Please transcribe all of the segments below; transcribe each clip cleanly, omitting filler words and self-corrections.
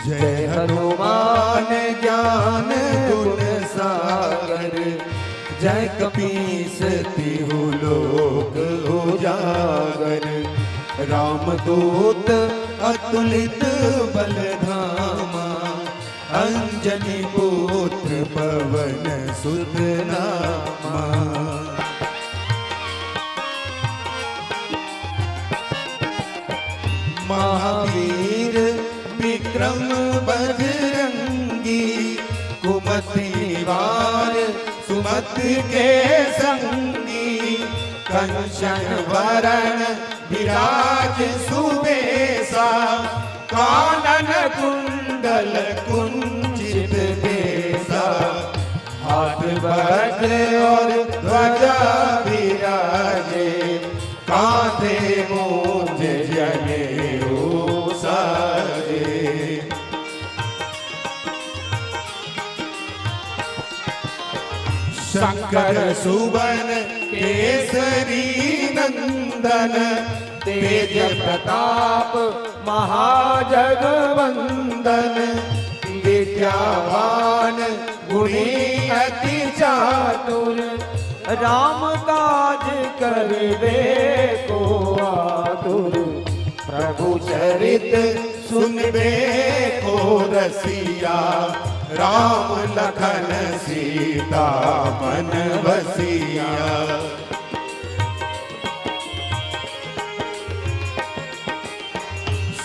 जय हनुमान ज्ञान गुण सागर, जय कपीस तिहु लोक उजागर। रामदूत अतुलित बल धामा, अंजनी पुत्र पवन सुत नामा। महावीर विक्रम बजरंगी, कुमति निवार सुमति के संगी। कंचन वरण विराज सुबेसा, कानन कुंडल कुंचित केसा। हाथ वज्र और ध्वजा विराजे, कांधे मूंज जनेऊ साजे। शंकर सुवन केसरी नंदन, तेज प्रताप महाजगवंदन। विद्यावान गुणी अति चातुर, राम काज करबे को आतुर। प्रभु चरित सुनबे को रसिया, राम लखन सीता मन बसिया।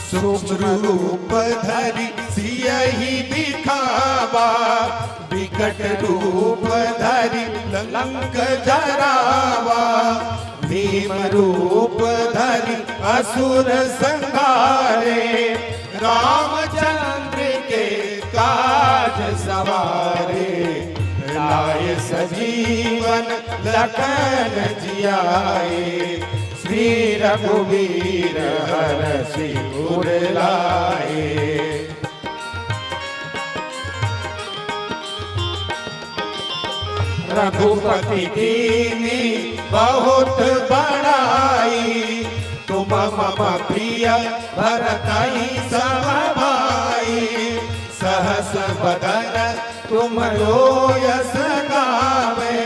सूक्ष्म रूप धरि सियहि दिखावा, विकट रूप धरि लंक जरावा। भीम रूप धरि असुर संहारे, रामचंद्र के काज सवारे। लाए सजीवन लखन जियाए, श्री रघुवीर हरषि उर लाए। रघुपति कीनी बहुत बड़ाई, तुम मम प्रिय भरतहि सम भाई। सहस बदन तुम यश गावे,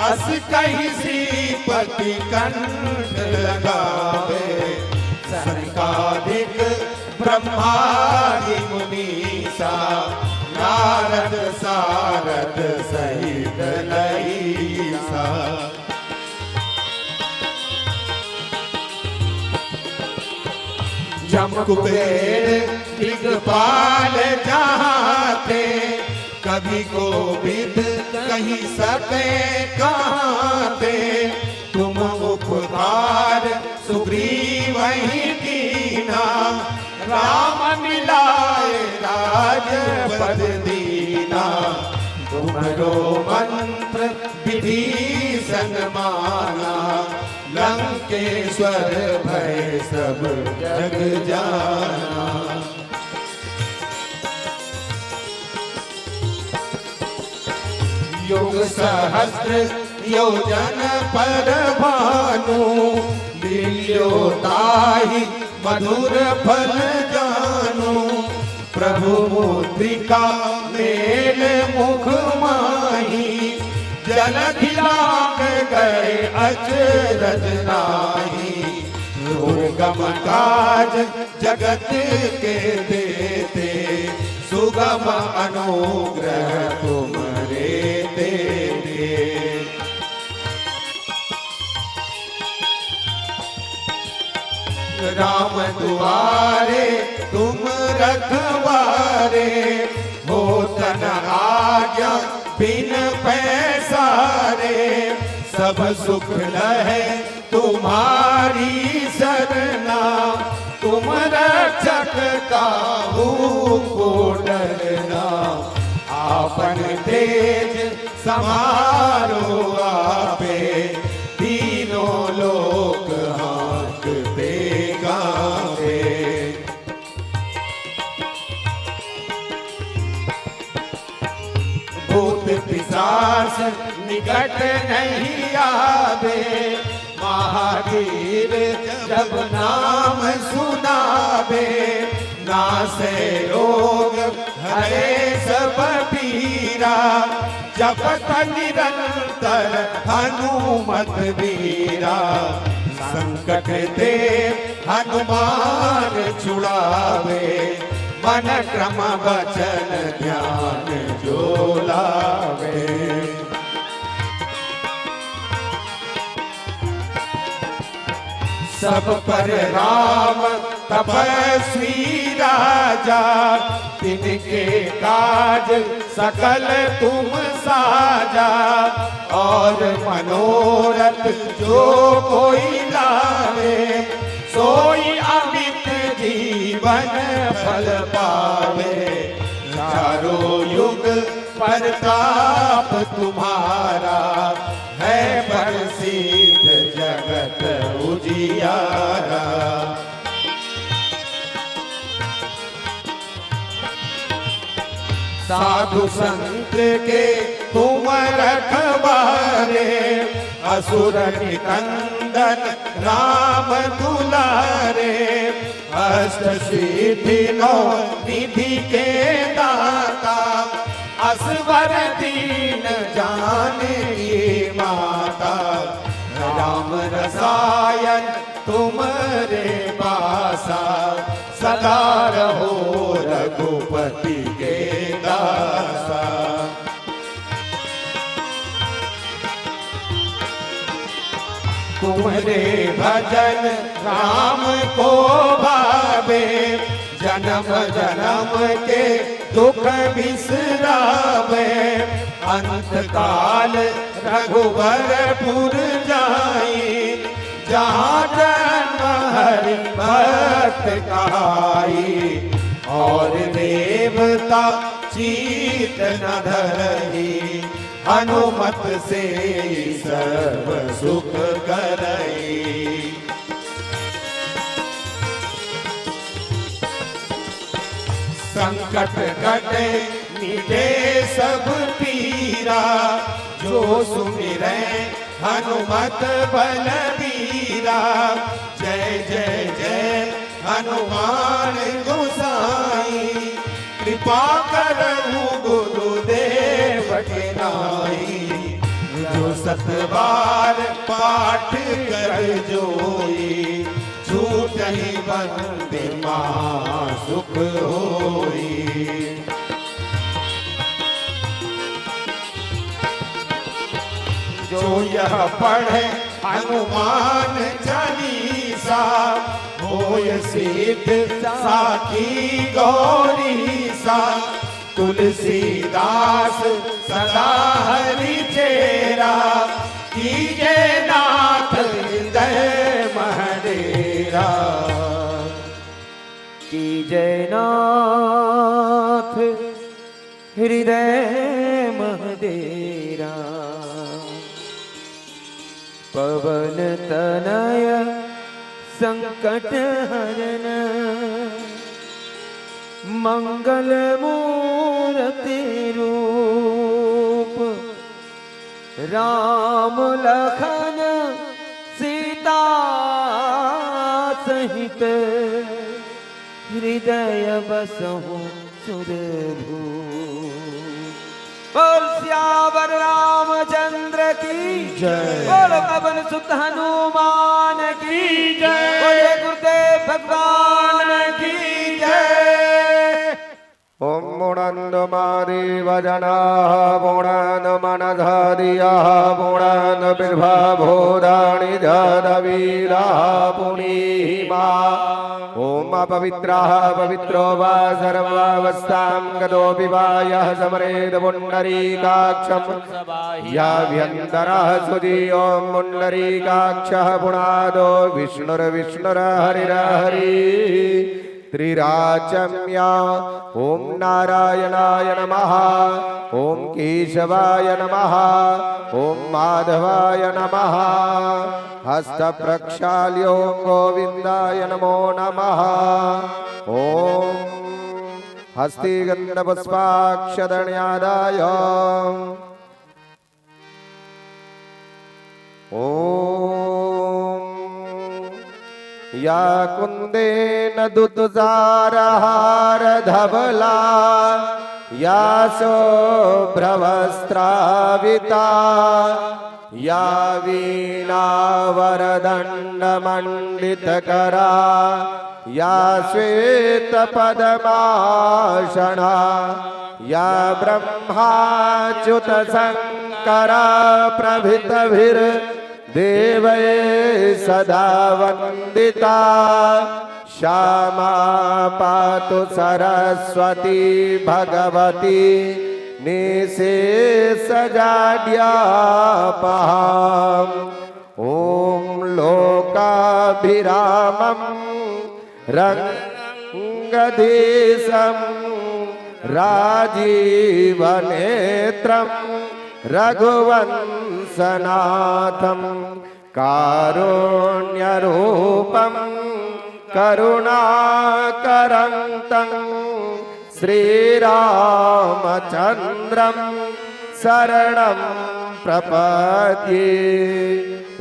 अस कहि श्रीपति कंठ लगावे। सनकादिक ब्रह्मादि मुनीसा, नारद सारद सहित लईसा। जम कुबेर दिगपाल जाते, कभी कोविद कहीं सके कहते। तुम उपकार सुग्रीव ही कीना, राम मिलाए राजपद दीना। तुम्हारो मंत्र विभीषण माना, लंकेश्वर भय सब जग जाना। युग सहस्त्र योजन पर भानु, लील्यो ताहि मधुर फल जानु। प्रभु मुद्रिका मेल मुख माही, जलधि लाग गए अचरज नाही। दुर्गम काज जगत के देते, सुगम अनुग्रह तुम्हारे देते। राम दुआरे तुम रखवारे, होत न आज्ञा बिन पैसारे। सब सुख लहे तुम्हारी सरना, तुम रक्षक काहू को डरना। आपन तेज समारो आपे, तीनों लोक हाँकते गावे। भूत पिशाच निकट नहीं आवे, महावीर जब नाम सुनावे। नासे रोग हरे सब पीरा, जपत निरंतर हनुमत वीरा। संकट ते हनुमान छुड़ावे, मन क्रम वचन ध्यान जो लावे। सब पर राम तपस्वी राजा, तिनके काज सकल तुम साजा। और मनोरथ जो कोई लावे, सोई अमित जीवन फल पावे। चारों युग प्रताप तुम्हारा, है प्रसिद्ध जगत उजियारा। साधु संत के तुम रखवारे, असुर निकंदन राम दुलारे। अष्ट सिद्धि नौ निधि के दाता, असवर दीन जानकी माता। राम रसायन तुमरे पासा, सदा रहो रघुपति के दासा। तुम्हारे भजन राम को भावे, जन्म जन्म के दुख बिसरावे। अंत काल रघुवरपुर जाई, जहाँ जन्म हरि भक्त कहाई। और देवता चीत न धरही, हनुमत से सर्व सुख करई। संकट कटे मिटे सब पीरा, जो सुमिरै हनुमत बलबीरा। जय जय जय हनुमान गोसाई, कृपा करहु गुरुदेव के नाई। जो सतबार पाठ कर जोई, झूठ ही बंदे महा सुख होई। जो यह पढ़े हनुमान चालीसा, होय सिद्ध साखी गौरीसा। तुलसीदास सदा हरि चेरा, कीजे नाथ हृदय महडेरा। कीजे नाथ हृदय महडेरा। पवन तनय संकट हरन, मंगल मूर्ति रूप। राम लखन सीता सहित, हृदय बसहु सुरभूप। बोल सियावर रामचंद्र की जय। बोल पवन सुत हनुमान की जय। बोले गुरुदेव भगवान की जय। ओम मुणंद मारी वजना मुणन मनधारिया मुणन बिर्भाभोदानि जदवीरा पुनीमा। ओम अपवित्राः पवित्रो वा सर्वावस्थां गतोऽपि वा यः स्मरेत् पुण्डरीकाक्षं याभ्यन्तरः सुधी ॐ पुण्डरीकाक्षः पुनादो विष्णुर्विष्णुर्हरिर्हरि त्रिराचम्या ॐ नारायणाय नमः ॐ केशवाय नमः ॐ माधवाय नमः हस्तप्रक्षाल्यो गोविन्दाय नमो नमः ॐ हस्ते गन्धपुष्पाक्षदण्यादाय ॐ या कुन्देन दुतुजारहारधवला या शोभ्रवस्त्राविता या वीणावरदण्डमण्डितकरा या श्वेतपद्मासना या ब्रह्माच्युतशङ्करा प्रभृतिभिर्देवै सदा वन्दिता श्यामा पातु सरस्वती भगवती निशेषजाड्यापहाम् ॐ लोकाभिरामं रङ्गधीशं राजीवनेत्रं रघुवंशनाथं कारुण्यरूपं करुणाकरन्तं श्रीरामचन्द्रं शरणं प्रपद्ये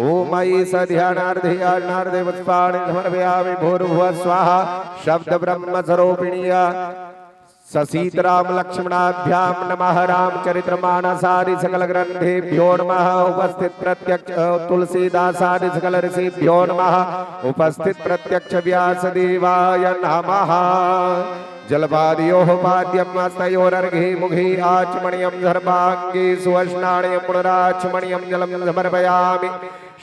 ओमयि सध्यानार्धे आर्णार्धे पुष्पाणि समर्पयामि भूर्भुवः स्वाहा शब्द ब्रह्म स्वरूपिणीय ससीतराम लक्ष्मणाभ्याम नमः रामचरित्र मानसादि सकल ग्रंथेभ्यो नमः उपस्थित प्रत्यक्ष तुलसीदासादि सकल ऋषिभ्यो नमः उपस्थित प्रत्यक्ष व्यासदेवाय नमः जलपादियोः पाद्यं हस्तयोरर्घे मुखे आचमणीयं सर्वाङ्गे सुवष्णाणीयं पुनराचमणीयं जलं समर्पयामि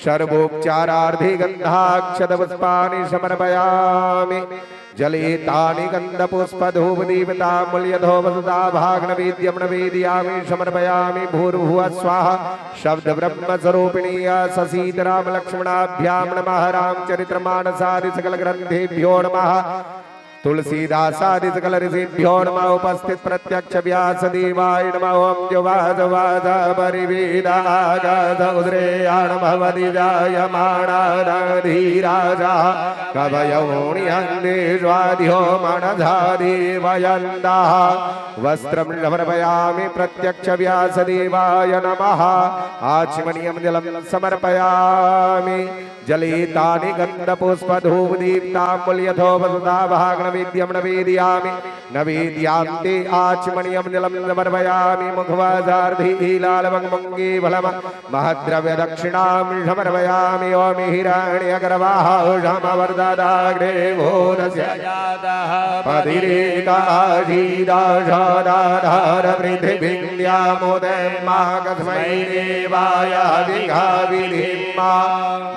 सर्वोपचारार्थे गन्धाक्षतपुष्पाणि समर्पयामि जले तानि गन्धपुष्पधूपदीपतामुल्यधो वसुधा भाग्नवेद्यं नवेदयामि समर्पयामि भूर्भुवः स्वाहा शब्द ब्रह्म स्वरूपिणीय ससीतराम लक्ष्मणाभ्यां नमः रामचरित्रमानसादि सकल ग्रंथेभ्यो नमः तुलसीदासादि सकल ऋषिभ्यो नमः उपस्थित प्रत्यक्ष व्यासदेवाय नमः ओम जुवाजवाज परिवेदागत उद्रेयाण भवति जायमाणाधीराजा कवयोनियन्दे स्वाध्यो मनधादेवयन्दाः वस्त्रं समर्पयामि प्रत्यक्ष व्यासदेवाय नमः आचमनीयं जलं समर्पयामि जले तानि गन्धपुष्पधूपदीप्ताम्बुल्यथो वसुधा भाग्नवेद्यं नवेदयामि नवेदयान्ते आचमनीयं जलं समर्पयामि मुखवासार्धे लालवङ्गे फलम महद्रव्यदक्षिणां समर्पयामि ओम हिरण्यगर्भाहमवर्ददाग्रे घोरस्य पतिरेकाशीदाधार पृथिवीन्द्यामोदयमाकस्मै देवाय दिघाविधिमा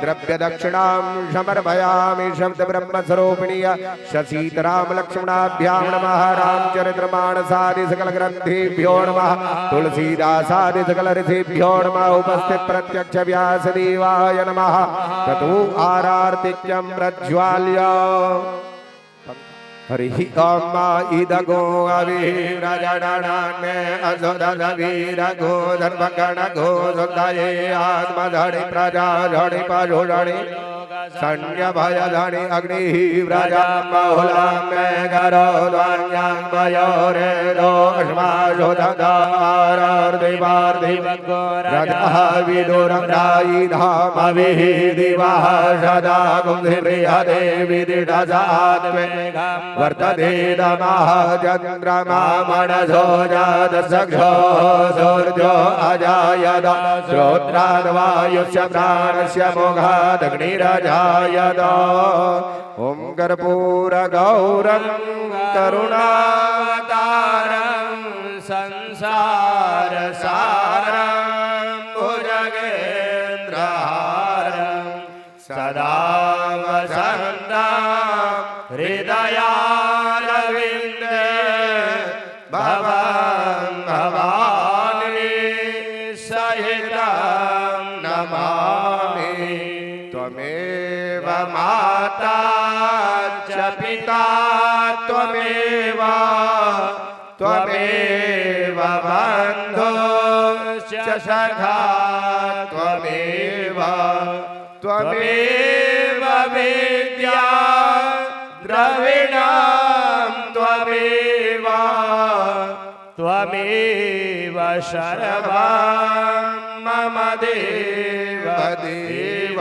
द्रव्यदक्षिणां समर्पयामि शब्द ब्रह्म स्वरूपिणीय शशीतराम लक्ष्मणाभ्यां नमः रामचरित्रमानसादि सकल ग्रंथेभ्यो नमः तुलसीदासादि सकल ऋषिभ्यो नमः उपस्थित प्रत्यक्ष व्यासदेवाय नमः ततो आरार्तिक्यं प्रज्वाल्य हरिः ओम इदगो अवीरजनने असुदवीरगो धर्मगणगो सुदये आत्मधरि प्रजा धरि पशुधरि सैन्य भयधरि अग्नि व्रजा बहुला मे गरो ध्वन्यां मयोरे दोष्माशुधारदिवार्दिवगोरजः विदुरग्रायि धामभिः दिवः सदा कुन्धिबृहदेवि दिढजात्वे वर्तते नमः चन्द्रमा मनसो जातसक्षो सूर्यो अजायत श्रोत्राद्वायुष्य प्राणस्य मुखादग्निरजायत ॐ कर्पूरगौरं करुणावतारं संसारसारं भुजगेन्द्रहारं सदा वसन्तं हृदय सहितं नमामि त्वमेव माता च पिता त्वमेव त्वमेव बन्धुश्च सखा त्वमेव त्वमेव विद्या द्रविणं त्वमेव त्वमेव सर्वं मम देव देव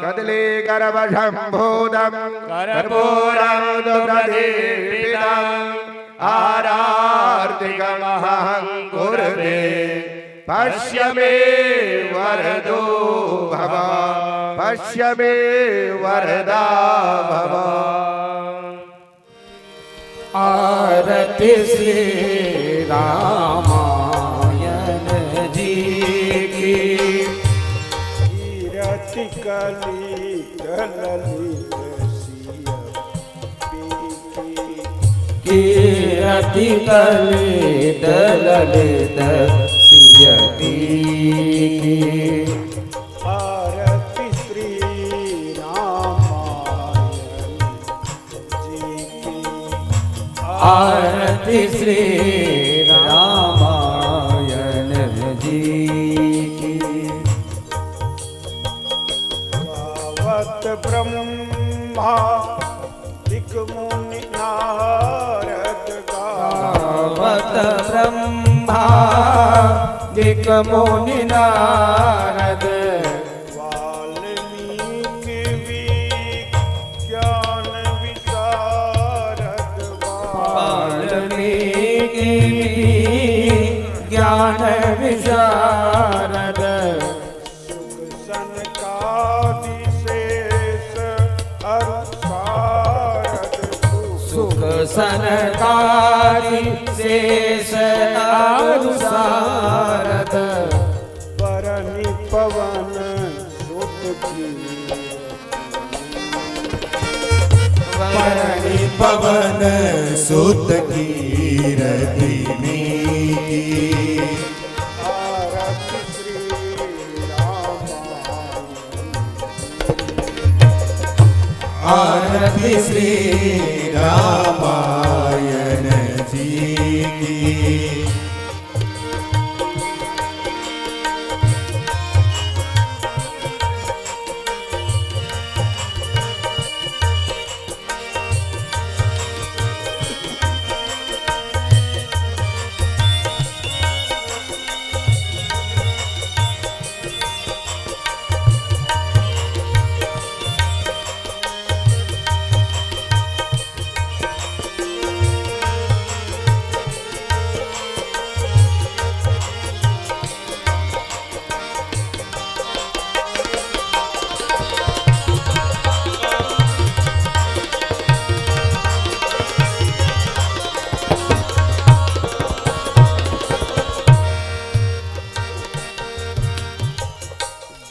कदली गर्भशम्भूतं कर्पूरं दुर्प्रदीपितम् आरार्तिकमहं कुर्वे पश्य मे वरदो भव पश्य मे वरदा भव आरती श्री रामायण जी की कीरति कलित ललित कीरति कलित ललित सियती की आरती श्री रामायण जी की आरती श्री रामायण जी की गावत ब्रह्मा दिक मुनि नारद गावत ब्रह्मा दिक मुनि नारद वाल्मीकि विज्ञान विशारद वाल्मीकि ज्ञान विशारद सनकादिशेष अरुसारद सुख सनकादि शेष अनुसारद परनि पवन सुत की परनि पवन सुत कीरति की आरती श्री रामायण आरती श्री रामायण जी की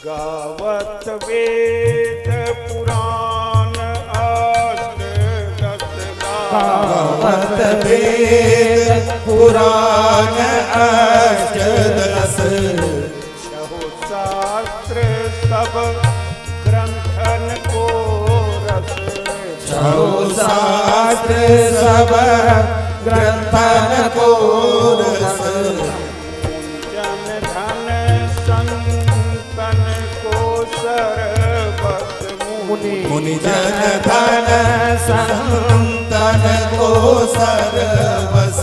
गावत वेद पुराण अष्ट दस गावत वेद पुराण अष्टदश छहो शास्त्र सब ग्रंथन को रस छहो शास्त्र सब ग्रंथन को रस जन धन संतन को सरबत मुनि जन धन संतन को सर्वस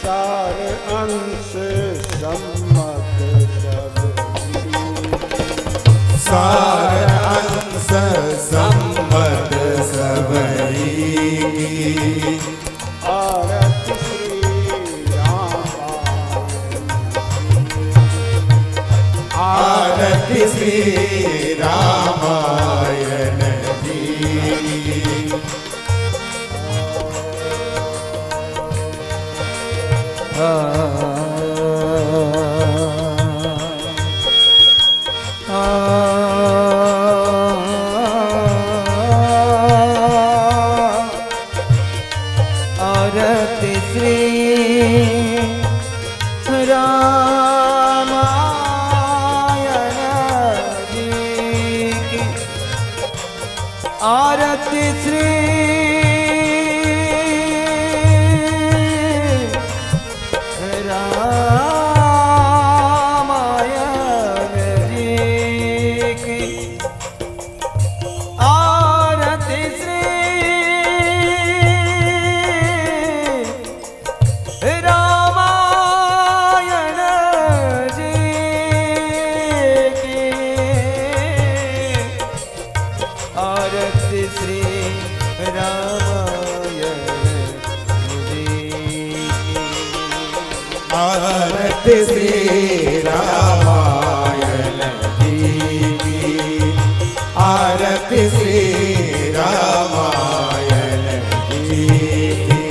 सार अंश सम्मत सब सार अंश सम्मत सबरी आरती श्री रामायण आरती श्री रामायण जी आरती श्री रामा आरती श्री रामायण जी की, आरती श्री रामायण जी की।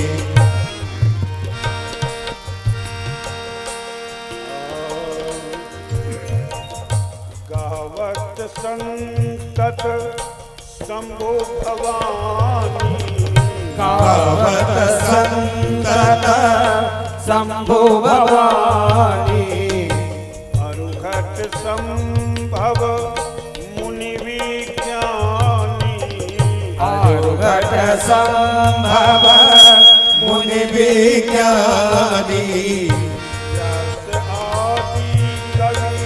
गावत संतत शंभु भवानी, गावत संतत शंभु भवानी, अरुघट संभव मुनि विज्ञानी, अरुघट संभव मुनि विज्ञानी, व्यास आदि कवि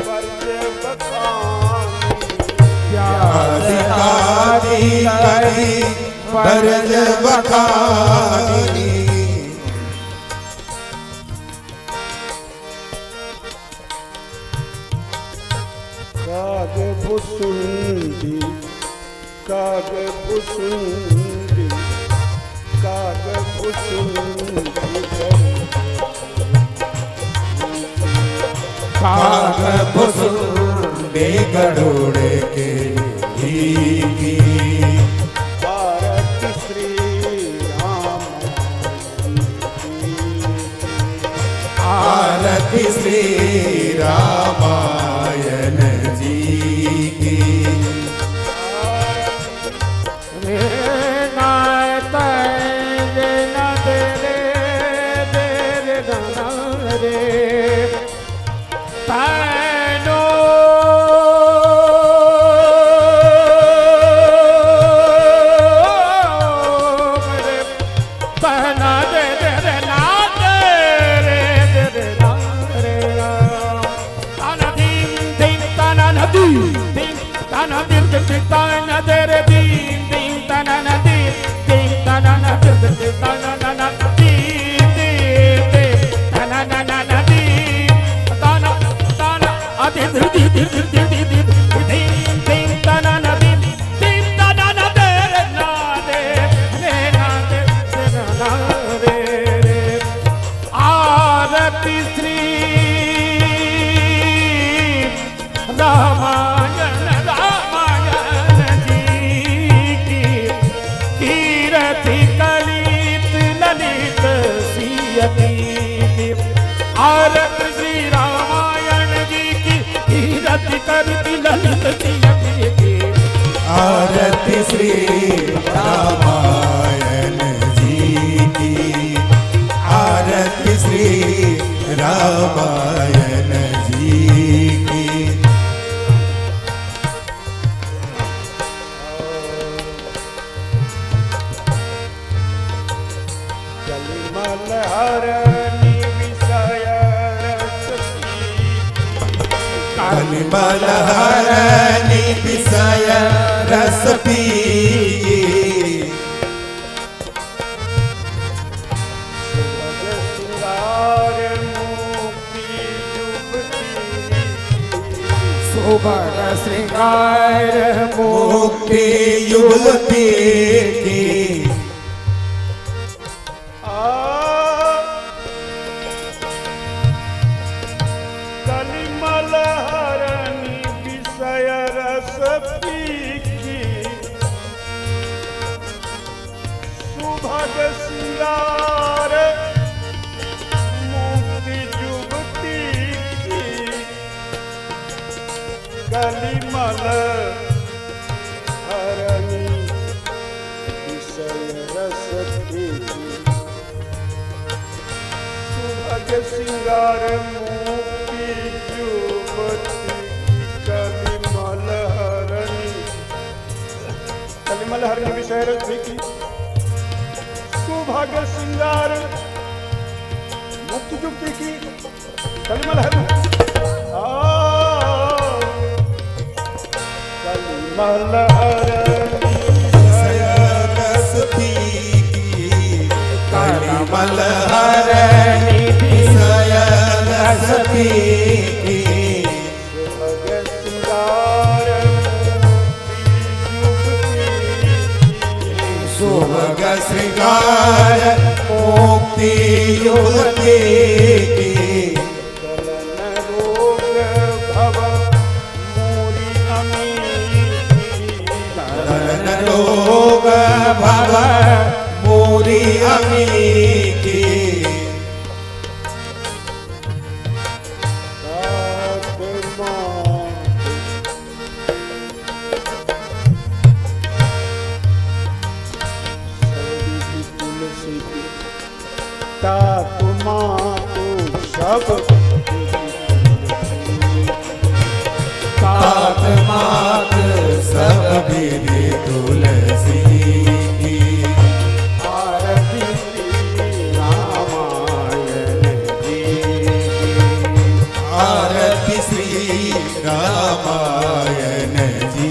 वर्ज बखानी, व्यास आदि कवि वर्ज बखानी। काग भुसुंडी, काग भुसुंडी, काग भुसुंडी, काग भुसुंडी गरुड़ के की, भारत श्री राम आरती श्री रामायण जी की। आरती श्री रामायण रामायण जी की, कीरति कलित ललित सियती की। आरती श्री रामायण जी की, कीरति कलित ललित सियती की। आरती श्री रामायण जी की, आरती श्री रामायण जी की। जलिमल हरणी विषय रस पी, कलिमल हरणी विषय रस पी, सुभग श्रृंगार मुक्ति युवती मुक्ति युवती की। कलिमल हरणी विषय रस पीकी, सुभग श्रृंगार मुक्ति युवती की। कलिमल हरणी विषय रस पीकी, सुभग श्रृंगार मुक्ति युवती की। कलिमल हरणी, कलिमल हरणी विषय रस पीकी, सुभग श्रृंगार मुक्ति युवती की। कलिमल हरणी कलिमल हरणी विषय रस पी की, कलिमल हरणी विषय रस पी की। सुभग श्रृंगार मुक्ति युवती की। सुभग श्रृंगार मुक्ति युवती की। श्री रामायण जी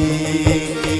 की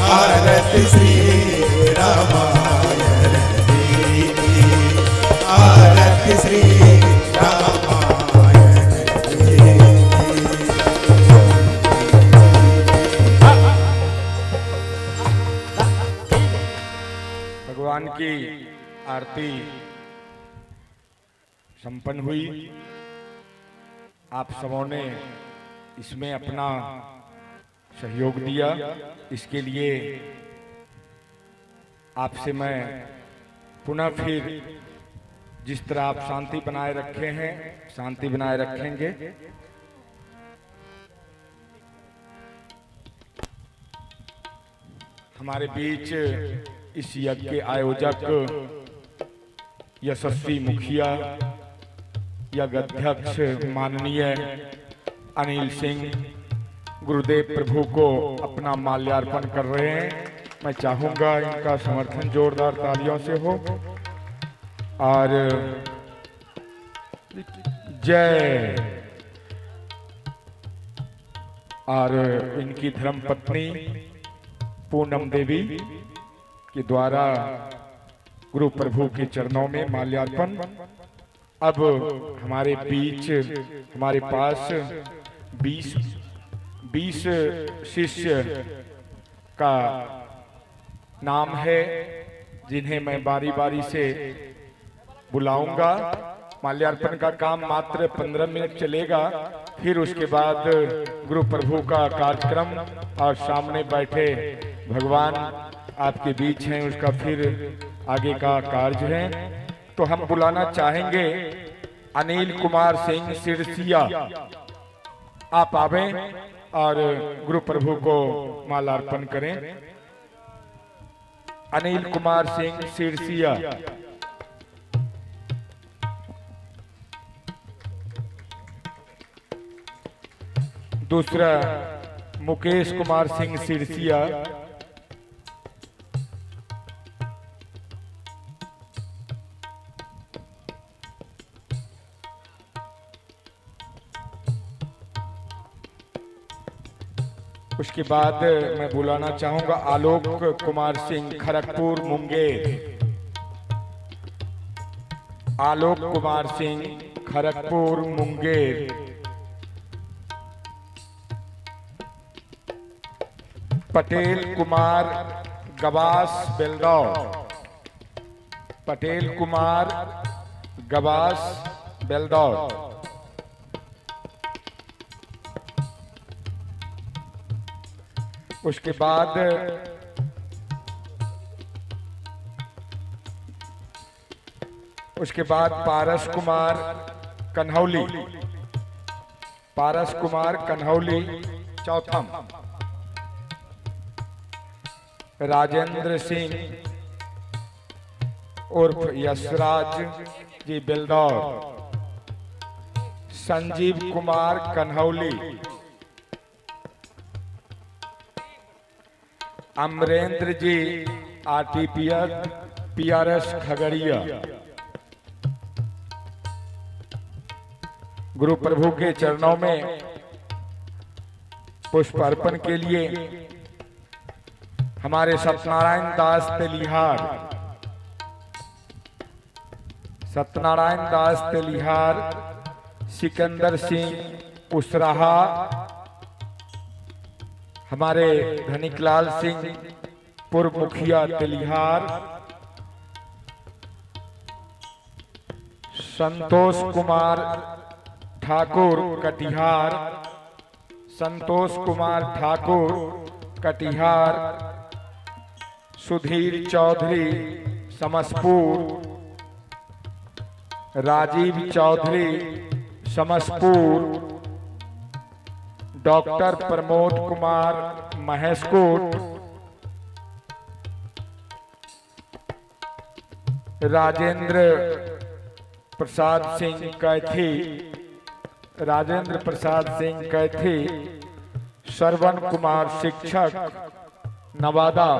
आरती श्री रामायण की आरती श्री भगवान की आरती संपन्न हुई। आप सबों ने इसमें अपना सहयोग दिया, इसके लिए आपसे मैं पुनः फिर जिस तरह आप शांति बनाए रखे हैं, शांति बनाए रखेंगे। हमारे बीच इस यज्ञ के आयोजक यशस्वी मुखिया यज्ञ अध्यक्ष माननीय अनिल सिंह गुरुदेव प्रभु को अपना माल्यार्पण कर रहे हैं। मैं चाहूंगा इनका समर्थन जोरदार तालियों से हो। और जय। और इनकी धर्मपत्नी पूनम देवी के द्वारा गुरु प्रभु के चरणों में माल्यार्पण। अब हमारे बीच हमारे पास 20 शिष्य का नाम है, जिन्हें मैं बारी बारी से बुलाऊंगा। माल्यार्पण का काम मात्र 15 मिनट चलेगा, फिर उसके बाद गुरु प्रभु का कार्यक्रम और सामने बैठे भगवान आपके बीच हैं, उसका फिर आगे का कार्य है। तो हम बुलाना चाहेंगे अनिल कुमार सिंह सिरसिया, आप आवे और गुरु प्रभु को माल्यार्पण करें। अनिल कुमार सिंह सिरसिया। दूसरा मुकेश कुमार सिंह सिरसिया। उसके बाद मैं बुलाना चाहूंगा आलोक कुमार सिंह खड़गपुर मुंगेर। आलोक कुमार सिंह खड़गपुर मुंगेर। पटेल कुमार गवास बेलदौर। पटेल कुमार गवास बेलदौर। उसके बाद उसके बाद पारस कुमार कन्हौली, पारस कुमार कन्हौली चौथम, राजेंद्र सिंह उर्फ यशराज जी बिल्दौर, संजीव कुमार कन्हौली, अमरेंद्र जी PRS खगड़िया। गुरु प्रभु के चरणों में पुष्प अर्पण के लिए हमारे सत्यनारायण दास तेलिहार, सत्यनारायण दास तेलिहार, सिकंदर सिंह उसराहा, हमारे धनिकलाल सिंह पूर्व मुखिया तेलिहार, संतोष कुमार ठाकुर कटिहार, संतोष कुमार ठाकुर कटिहार, सुधीर चौधरी समसपुर, राजीव चौधरी समसपुर, डॉक्टर प्रमोद कुमार महेशकोट, राजेंद्र प्रसाद सिंह कैथी, राजेंद्र प्रसाद सिंह कैथी, श्रवण कुमार शिक्षक नवादा,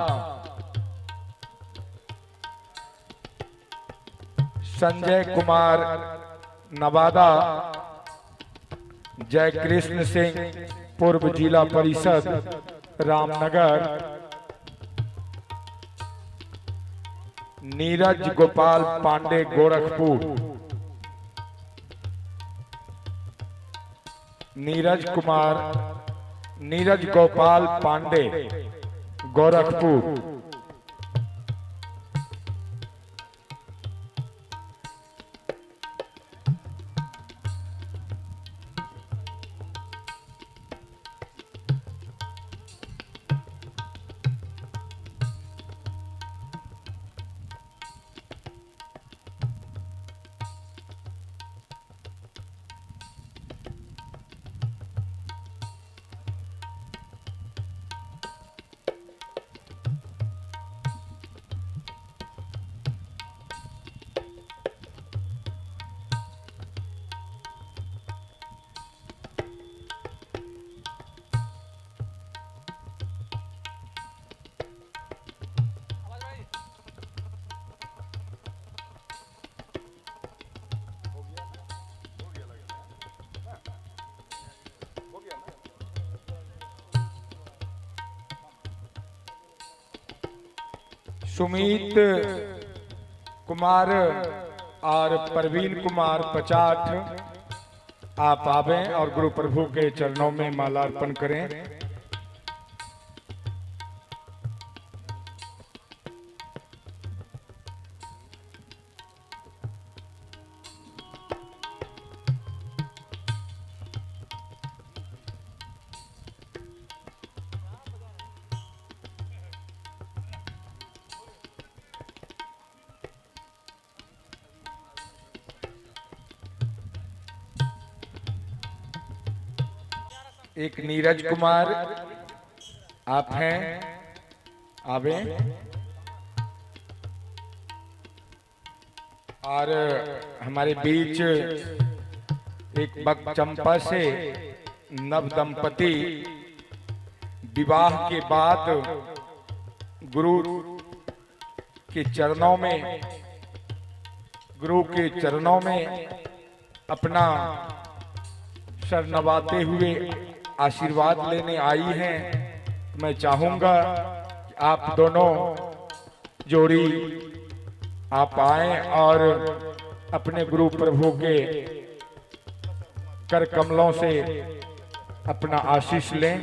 संजय कुमार नवादा, जय कृष्ण सिंह पूर्व जिला परिषद रामनगर, नीरज गोपाल पांडे गोरखपुर, नीरज गोपाल पांडे गोरखपुर, सुमित कुमार और प्रवीण कुमार पचाठ आप आवे और गुरु प्रभु के चरणों में माला अर्पण करें। एक नीरज कुमार आप हैं, आवे। और हमारे बीच एक बग चंपा से नव दंपति विवाह के बाद गुरु के चरणों में अपना सर नवाते हुए आशीर्वाद लेने आई हैं। मैं चाहूंगा कि आप दोनों जोड़ी आप आए और अपने गुरु प्रभु के कर कमलों से अपना आशीष लें।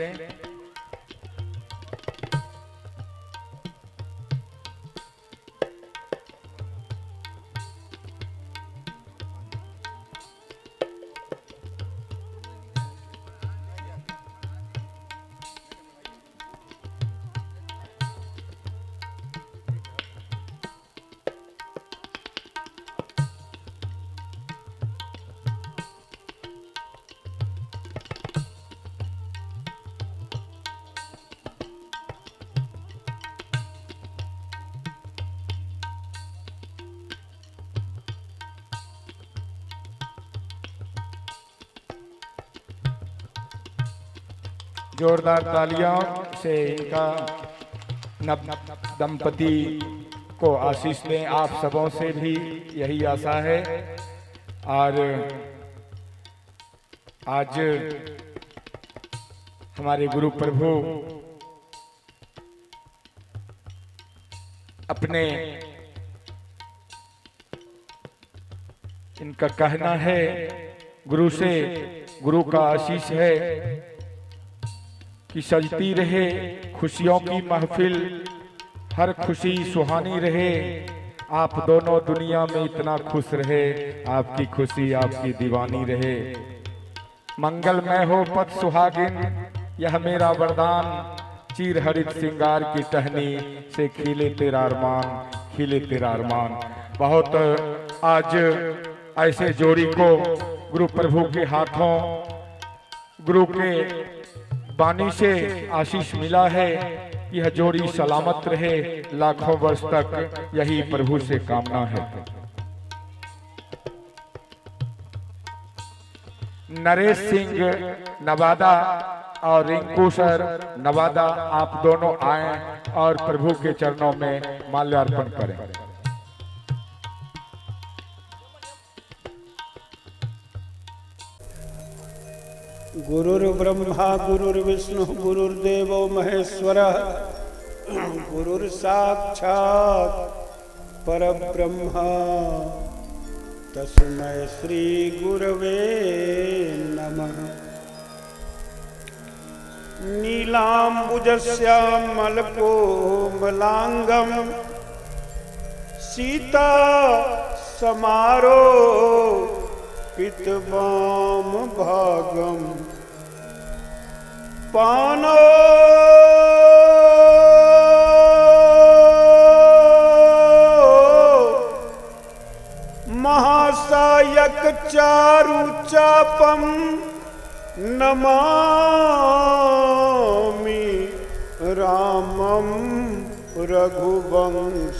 जोरदार तालियों से इनका नव दंपति को आशीष दें। आप सबों से भी यही आशा है। और आज हमारे गुरु प्रभु अपने, इनका कहना है गुरु से, गुरु का आशीष है कि सजती रहे खुशियों की महफिल, हर खुशी सुहानी रहे, आप दोनों दुनिया में इतना खुश रहे, आपकी खुशी आपकी दीवानी रहे। मंगलमय हो पथ सुहागिन, यह मेरा वरदान, चीर हरित श्रृंगार की टहनी से खिले तेरा अरमान, खिले तेरा अरमान। बहुत आज ऐसे जोड़ी को गुरु प्रभु के हाथों, गुरु के वाणी से आशीष मिला है। यह जोड़ी सलामत रहे लाखों वर्ष तक, यही प्रभु से कामना है। नरेश सिंह नवादा और रिंकू सर नवादा, आप दोनों आए और प्रभु के चरणों में माल्यार्पण करें। गुरुर्ब्रह्मा गुरुर्विष्णु गुरुर्देवो महेश्वरः, गुरुर्साक्षात् परब्रह्म, तस्मै श्री गुरवे नमः। नीलाम्बुजश्यामलकोमलाङ्गं सीता समारो पितवाम भागम, पानो महासायक चारु चापम, नमामि रामम रघुवंशनाथम।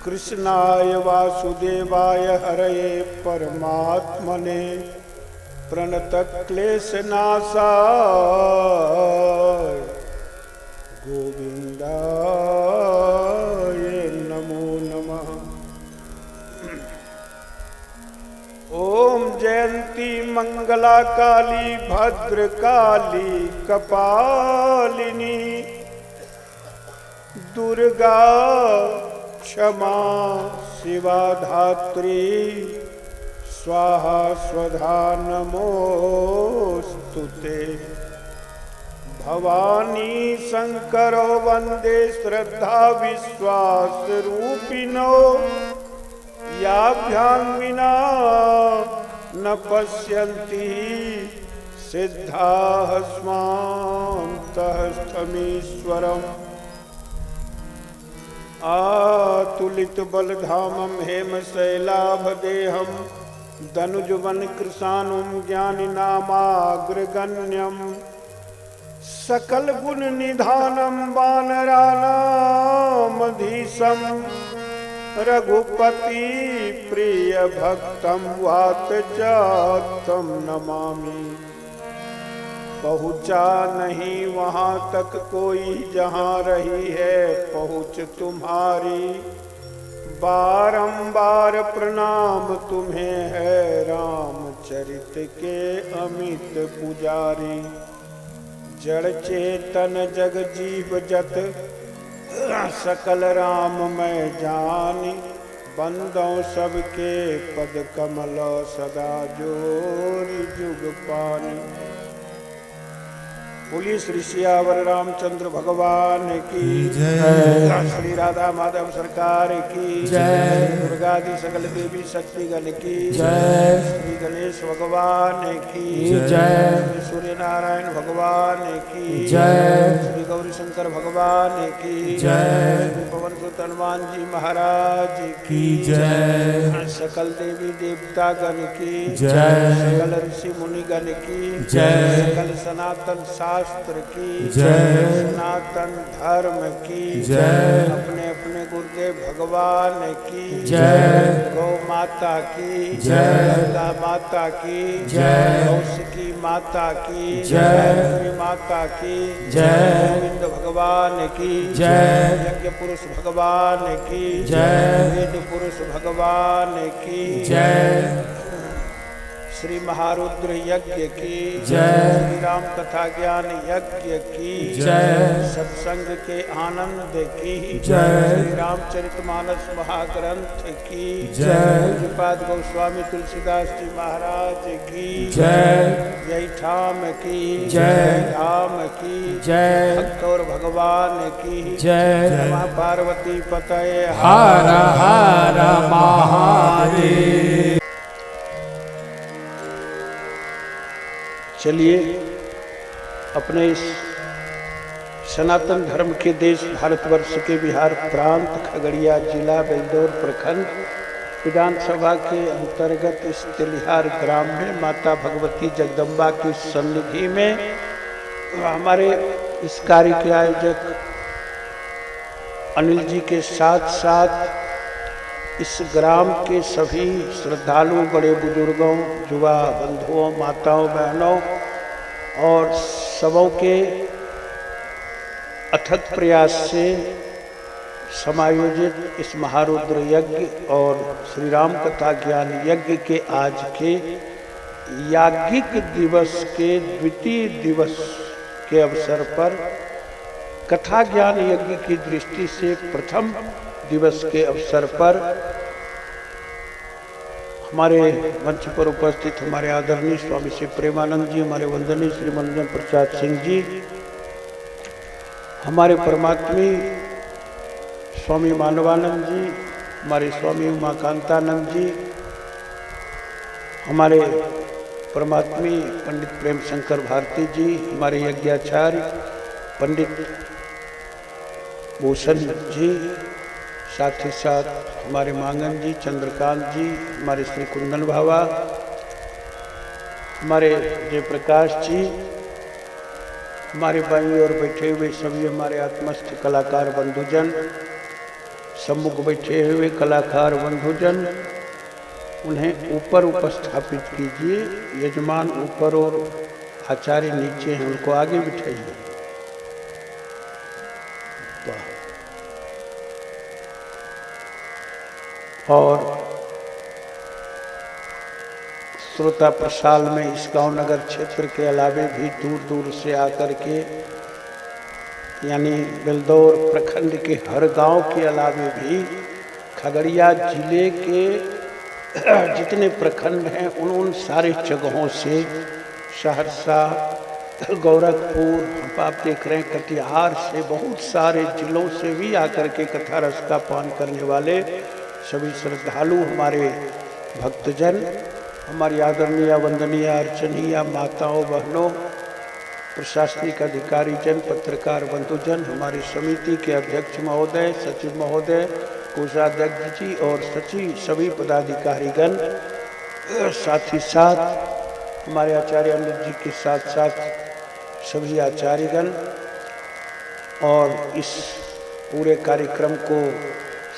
कृष्णाय वासुदेवाय हरये परमात्मने, प्रणतक्लेशनाशाय गोविन्दाय नमो नमः। ओम जयंती मंगला काली भद्रकाली कपालिनी, दुर्गा क्षमा शिवा धात्री, स्वाहा स्वधा नमोस्तुते। भवानी शंकरो वंदे श्रद्धा विश्वास रूपिणो, याभ्यां विना न पश्यन्ति सिद्धाः स्वान्तस्थमीश्वरम्। आतुलित बलधामं हेमशैलाभदेहं, दनुजवन कृशानुं ज्ञानिनामाग्रगण्यं, सकल गुण निधानं वानराणामधीशं, रघुपति प्रिय भक्तं वातजातं नमामि। पहुँचा नहीं वहाँ तक कोई जहाँ रही है पहुँच तुम्हारी, बारंबार प्रणाम तुम्हें है रामचरित के अमित पुजारी। जड़ चेतन जग जीव जत, सकल राम मैं जानी, बंदों सबके पद कमल सदा जोरी जुग पानी। बोलिए श्री सियावर रामचंद्र भगवान की जय, श्री राधा माधव सरकार की जय, दुर्गादि सकल देवी शक्तिगण की जय, श्री गणेश भगवान की जय, श्री सूर्य नारायण भगवान की जय, श्री गौरी शंकर भगवान की जय, श्री पवन सुत हनुमान जी महाराज की जय, सकल देवी देवता गण की जय, सकल ऋषि मुनि गण की जय, सकल सनातन शास्त्र की जय, सनातन धर्म की जय, अपने अपने गुरुदेव भगवान की जय, गौ माता की जय। गंगा माता की जय। कौशिकी माता की जय। माता की जय। गोविंद भगवान की जय। यज्ञ पुरुष भगवान की जय। वेद पुरुष भगवान की जय। श्री महारुद्र यज्ञ की जय। श्री राम कथा ज्ञान यज्ञ की जय। सत्संग के आनंद की जय। श्री रामचरितमानस महाग्रंथ की जय। पूज्यपाद गोस्वामी तुलसीदास जी महाराज की जय। जय ठाम की जय। धाम की जय। भक्त और भगवान की जय। नमः पार्वती पतये हर हर महादेव। चलिए अपने इस सनातन धर्म के देश भारतवर्ष के बिहार प्रांत खगड़िया जिला बेलदौर प्रखंड विधानसभा के अंतर्गत इस तेलिहार ग्राम में माता भगवती जगदम्बा की सन्निधि में हमारे इस कार्य के आयोजक अनिल जी के साथ साथ इस ग्राम के सभी श्रद्धालु बड़े बुजुर्गों युवा बंधुओं माताओं बहनों और सबों के अथक प्रयास से समायोजित इस महारुद्र यज्ञ और श्री राम कथा ज्ञान यज्ञ के आज के याज्ञिक दिवस के द्वितीय दिवस के अवसर पर कथा ज्ञान यज्ञ की दृष्टि से प्रथम दिवस के अवसर पर हमारे मंच पर उपस्थित हमारे आदरणीय स्वामी श्री प्रेमानंद जी, हमारे वंदनीय श्री मंजन प्रसाद सिंह जी, हमारे परमात्मी स्वामी मानवानंद जी, हमारे स्वामी उमाकांतानंद जी, हमारे परमात्मी पंडित प्रेम शंकर भारती जी, हमारे यज्ञाचार्य पंडित भूषण जी, साथ ही साथ हमारे मांगन जी, चंद्रकांत जी, हमारे श्री कुंदन बाबा, हमारे जयप्रकाश जी, हमारे बाई और बैठे हुए सभी हमारे आत्मस्थ कलाकार बंधुजन, सम्मुख बैठे हुए कलाकार बंधुजन, उन्हें ऊपर उपस्थापित कीजिए। यजमान ऊपर और आचार्य नीचे हैं, उनको आगे बिठाइए। और श्रोता प्रसाल में इस गांव नगर क्षेत्र के अलावे भी दूर दूर से आकर के यानी बेलदौर प्रखंड के हर गांव के अलावे भी खगड़िया जिले के जितने प्रखंड हैं उन सारे जगहों से, सहरसा, गोरखपुर, आप देख रहे हैं कटिहार से, बहुत सारे जिलों से भी आकर के कथा रस का पान करने वाले सभी श्रद्धालु हमारे भक्तजन, हमारी आदरणीय वंदनीय अर्चनीय माताओं बहनों, प्रशासनिक अधिकारी जन, पत्रकार बंधुजन, हमारी समिति के अध्यक्ष महोदय, सचिव महोदय, कोषाध्यक्ष जी और सचिव, सभी पदाधिकारीगण, साथ ही साथ हमारे आचार्य अनिल जी के साथ साथ सभी आचार्यगण और इस पूरे कार्यक्रम को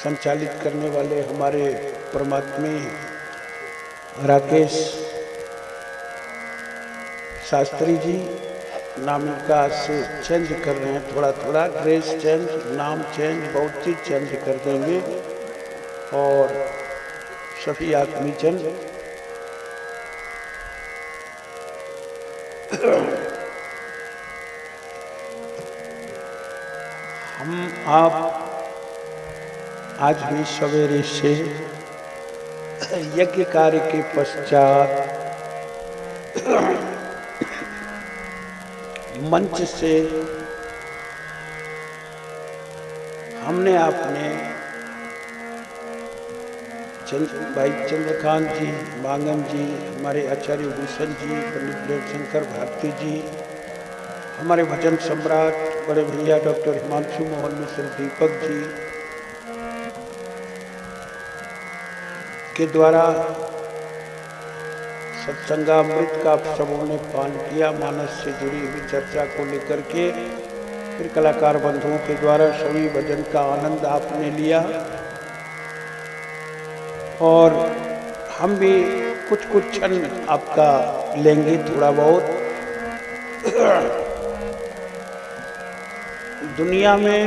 संचालित करने वाले हमारे परमात्मी राकेश शास्त्री जी, नाम इनका से चेंज कर रहे हैं, थोड़ा थोड़ा ड्रेस चेंज, नाम चेंज, बहुत चीज चेंज कर देंगे। और सभी आत्मीजन हम आप आज भी सवेरे से यज्ञ कार्य के पश्चात मंच से हमने आपने भाई चंद्रकांत जी, मांगन जी, हमारे आचार्य भूषण जी, पंडित प्रेम शंकर भारती जी, हमारे भजन सम्राट बड़े भैया डॉक्टर हिमांशु मोहन मिश्र दीपक जी के द्वारा सत्संगामृत का आप सबों ने पान किया। मानस से जुड़ी हुई चर्चा को लेकर के फिर कलाकार बंधुओं के द्वारा सभी भजन का आनंद आपने लिया और हम भी कुछ कुछ क्षण आपका लेंगे, थोड़ा बहुत। दुनिया में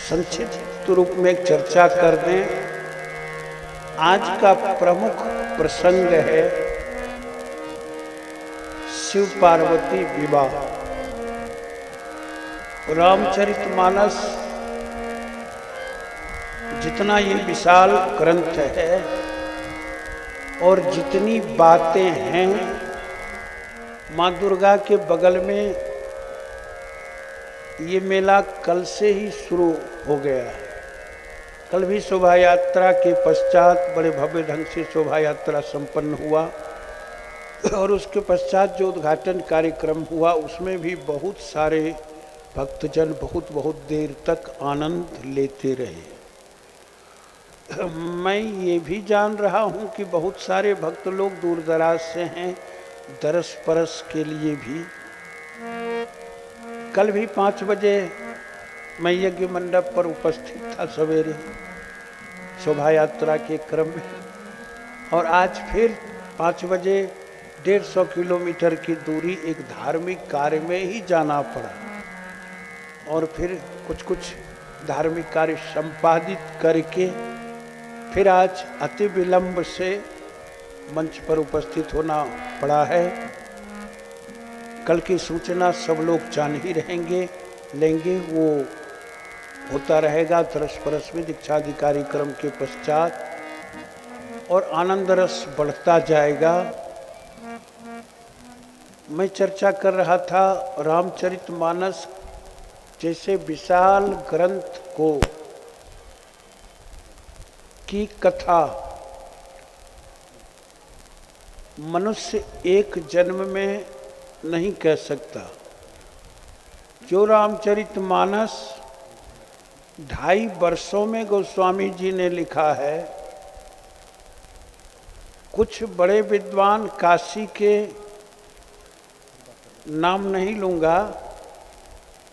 संक्षिप्त रूप में एक चर्चा कर दें। आज का प्रमुख प्रसंग है शिव पार्वती विवाह। रामचरितमानस जितना ये विशाल ग्रंथ है और जितनी बातें हैं, माँ दुर्गा के बगल में ये मेला कल से ही शुरू हो गया है। कल भी शोभा यात्रा के पश्चात बड़े भव्य ढंग से शोभा यात्रा संपन्न हुआ और उसके पश्चात जो उद्घाटन कार्यक्रम हुआ उसमें भी बहुत सारे भक्तजन बहुत बहुत देर तक आनंद लेते रहे। मैं ये भी जान रहा हूँ कि बहुत सारे भक्त लोग दूर दराज से हैं, दरस परस के लिए भी। कल भी 5 बजे मैं यज्ञ मंडप पर उपस्थित था सवेरे शोभा यात्रा के क्रम में, और आज फिर 5 बजे 150 किलोमीटर की दूरी एक धार्मिक कार्य में ही जाना पड़ा और फिर कुछ धार्मिक कार्य संपादित करके फिर आज अति विलंब से मंच पर उपस्थित होना पड़ा है। कल की सूचना सब लोग जान ही लेंगे, वो होता रहेगा तरस परस में दीक्षादि कार्यक्रम के पश्चात और आनंद रस बढ़ता जाएगा। मैं चर्चा कर रहा था रामचरितमानस जैसे विशाल ग्रंथ को की कथा मनुष्य एक जन्म में नहीं कह सकता। जो रामचरितमानस 2.5 वर्षों में गोस्वामी जी ने लिखा है, कुछ बड़े विद्वान काशी के नाम नहीं लूँगा,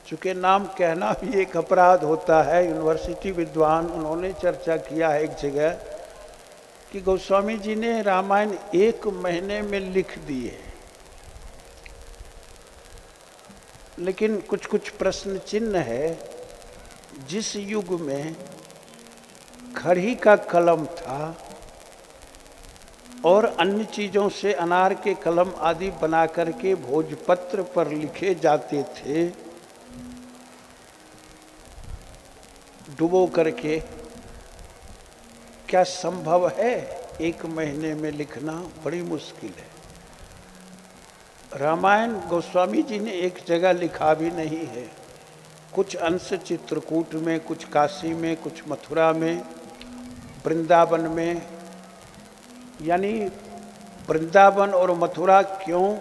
चूँकि नाम कहना भी एक अपराध होता है। यूनिवर्सिटी विद्वान उन्होंने चर्चा किया है एक जगह कि गोस्वामी जी ने रामायण 1 महीने में लिख दिए, लेकिन कुछ प्रश्न चिन्ह है। जिस युग में खड़ी का कलम था और अन्य चीज़ों से अनार के कलम आदि बना करके भोजपत्र पर लिखे जाते थे, डुबो करके, क्या संभव है 1 महीने में लिखना? बड़ी मुश्किल है। रामायण गोस्वामी जी ने एक जगह लिखा भी नहीं है, कुछ अंश चित्रकूट में, कुछ काशी में, कुछ मथुरा में, वृंदावन में। यानी वृंदावन और मथुरा क्यों?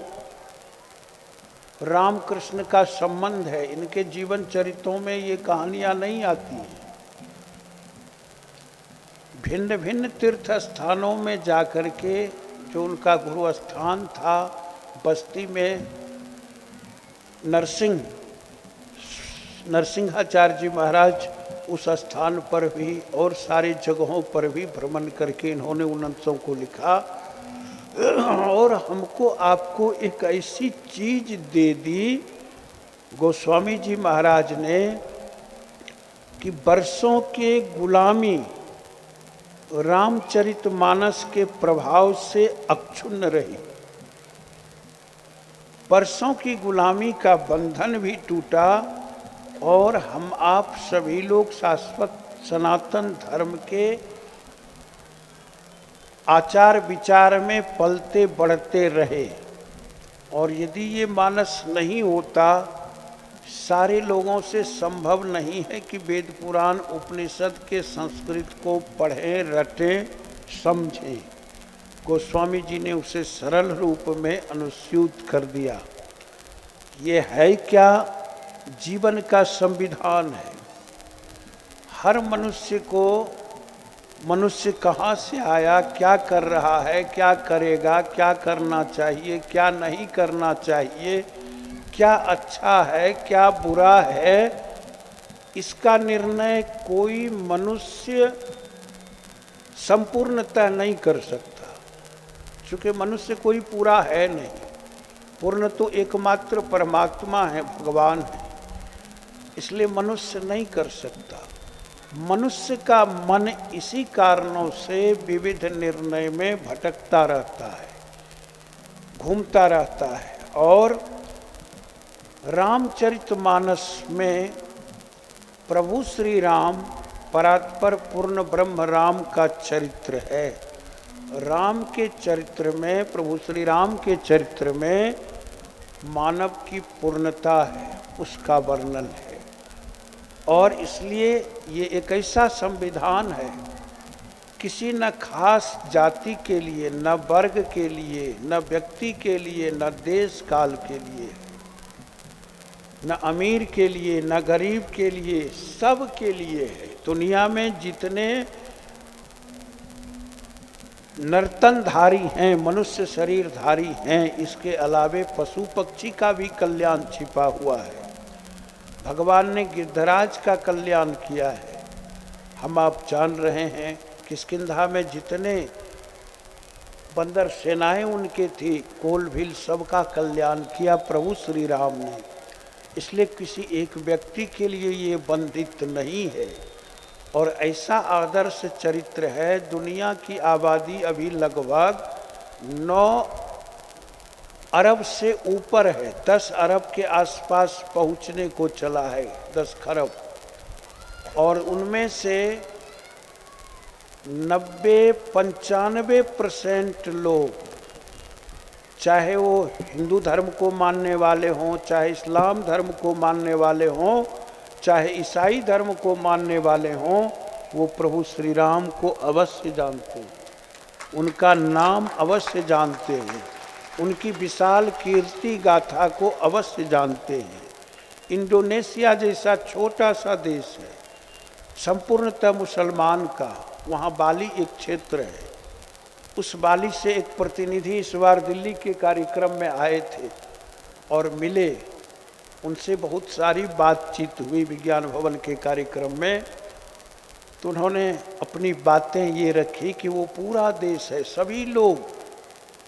रामकृष्ण का संबंध है, इनके जीवन चरित्रों में ये कहानियां नहीं आती हैं। भिन्न भिन्न तीर्थ स्थानों में जाकर के, जो उनका गुरु स्थान था बस्ती में, नरसिंहाचार्य जी महाराज उस स्थान पर भी और सारी जगहों पर भी भ्रमण करके इन्होंने उन अंशों को लिखा और हमको आपको एक ऐसी चीज दे दी गोस्वामी जी महाराज ने कि वर्षों के गुलामी रामचरितमानस के प्रभाव से अक्षुण्ण रही। वर्षों की गुलामी का बंधन भी टूटा और हम आप सभी लोग शाश्वत सनातन धर्म के आचार विचार में पलते बढ़ते रहे। और यदि ये मानस नहीं होता, सारे लोगों से संभव नहीं है कि वेद पुराण उपनिषद के संस्कृत को पढ़ें, रटें, समझें। गोस्वामी जी ने उसे सरल रूप में अनुस्यूत कर दिया। ये है क्या? जीवन का संविधान है। हर मनुष्य को, मनुष्य कहाँ से आया, क्या कर रहा है, क्या करेगा, क्या करना चाहिए, क्या नहीं करना चाहिए, क्या अच्छा है, क्या बुरा है, इसका निर्णय कोई मनुष्य संपूर्णतः नहीं कर सकता, क्योंकि मनुष्य कोई पूरा है नहीं। पूर्ण तो एकमात्र परमात्मा है, भगवान है, इसलिए मनुष्य नहीं कर सकता। मनुष्य का मन इसी कारणों से विविध निर्णय में भटकता रहता है, घूमता रहता है। और रामचरितमानस में प्रभु श्री राम परात्पर पूर्ण ब्रह्म राम का चरित्र है। राम के चरित्र में, प्रभु श्री राम के चरित्र में मानव की पूर्णता है, उसका वर्णन है। और इसलिए ये एक ऐसा संविधान है, किसी न खास जाति के लिए, न वर्ग के लिए, न व्यक्ति के लिए, न देश काल के लिए, न अमीर के लिए, न गरीब के लिए, सब के लिए है। दुनिया में जितने नर्तनधारी हैं, मनुष्य शरीरधारी हैं, इसके अलावे पशु पक्षी का भी कल्याण छिपा हुआ है। भगवान ने गिद्धराज का कल्याण किया है। हम आप जान रहे हैं किष्किंधा में जितने बंदर सेनाएं उनके थी, कोल भील, सबका कल्याण किया प्रभु श्री राम ने। इसलिए किसी एक व्यक्ति के लिए ये बंधित नहीं है। और ऐसा आदर्श चरित्र है। दुनिया की आबादी अभी लगभग 9 अरब से ऊपर है, 10 अरब के आसपास पहुंचने को चला है, 10 खरब। और उनमें से 90-95% लोग, चाहे वो हिंदू धर्म को मानने वाले हों, चाहे इस्लाम धर्म को मानने वाले हों, चाहे ईसाई धर्म को मानने वाले हों, वो प्रभु श्री राम को अवश्य जानते हैं, उनका नाम अवश्य जानते हैं, उनकी विशाल कीर्ति गाथा को अवश्य जानते हैं। इंडोनेशिया जैसा छोटा सा देश है, संपूर्णतः मुसलमान का, वहाँ बाली एक क्षेत्र है। उस बाली से एक प्रतिनिधि इस बार दिल्ली के कार्यक्रम में आए थे और मिले, उनसे बहुत सारी बातचीत हुई विज्ञान भवन के कार्यक्रम में। तो उन्होंने अपनी बातें ये रखी कि वो पूरा देश है, सभी लोग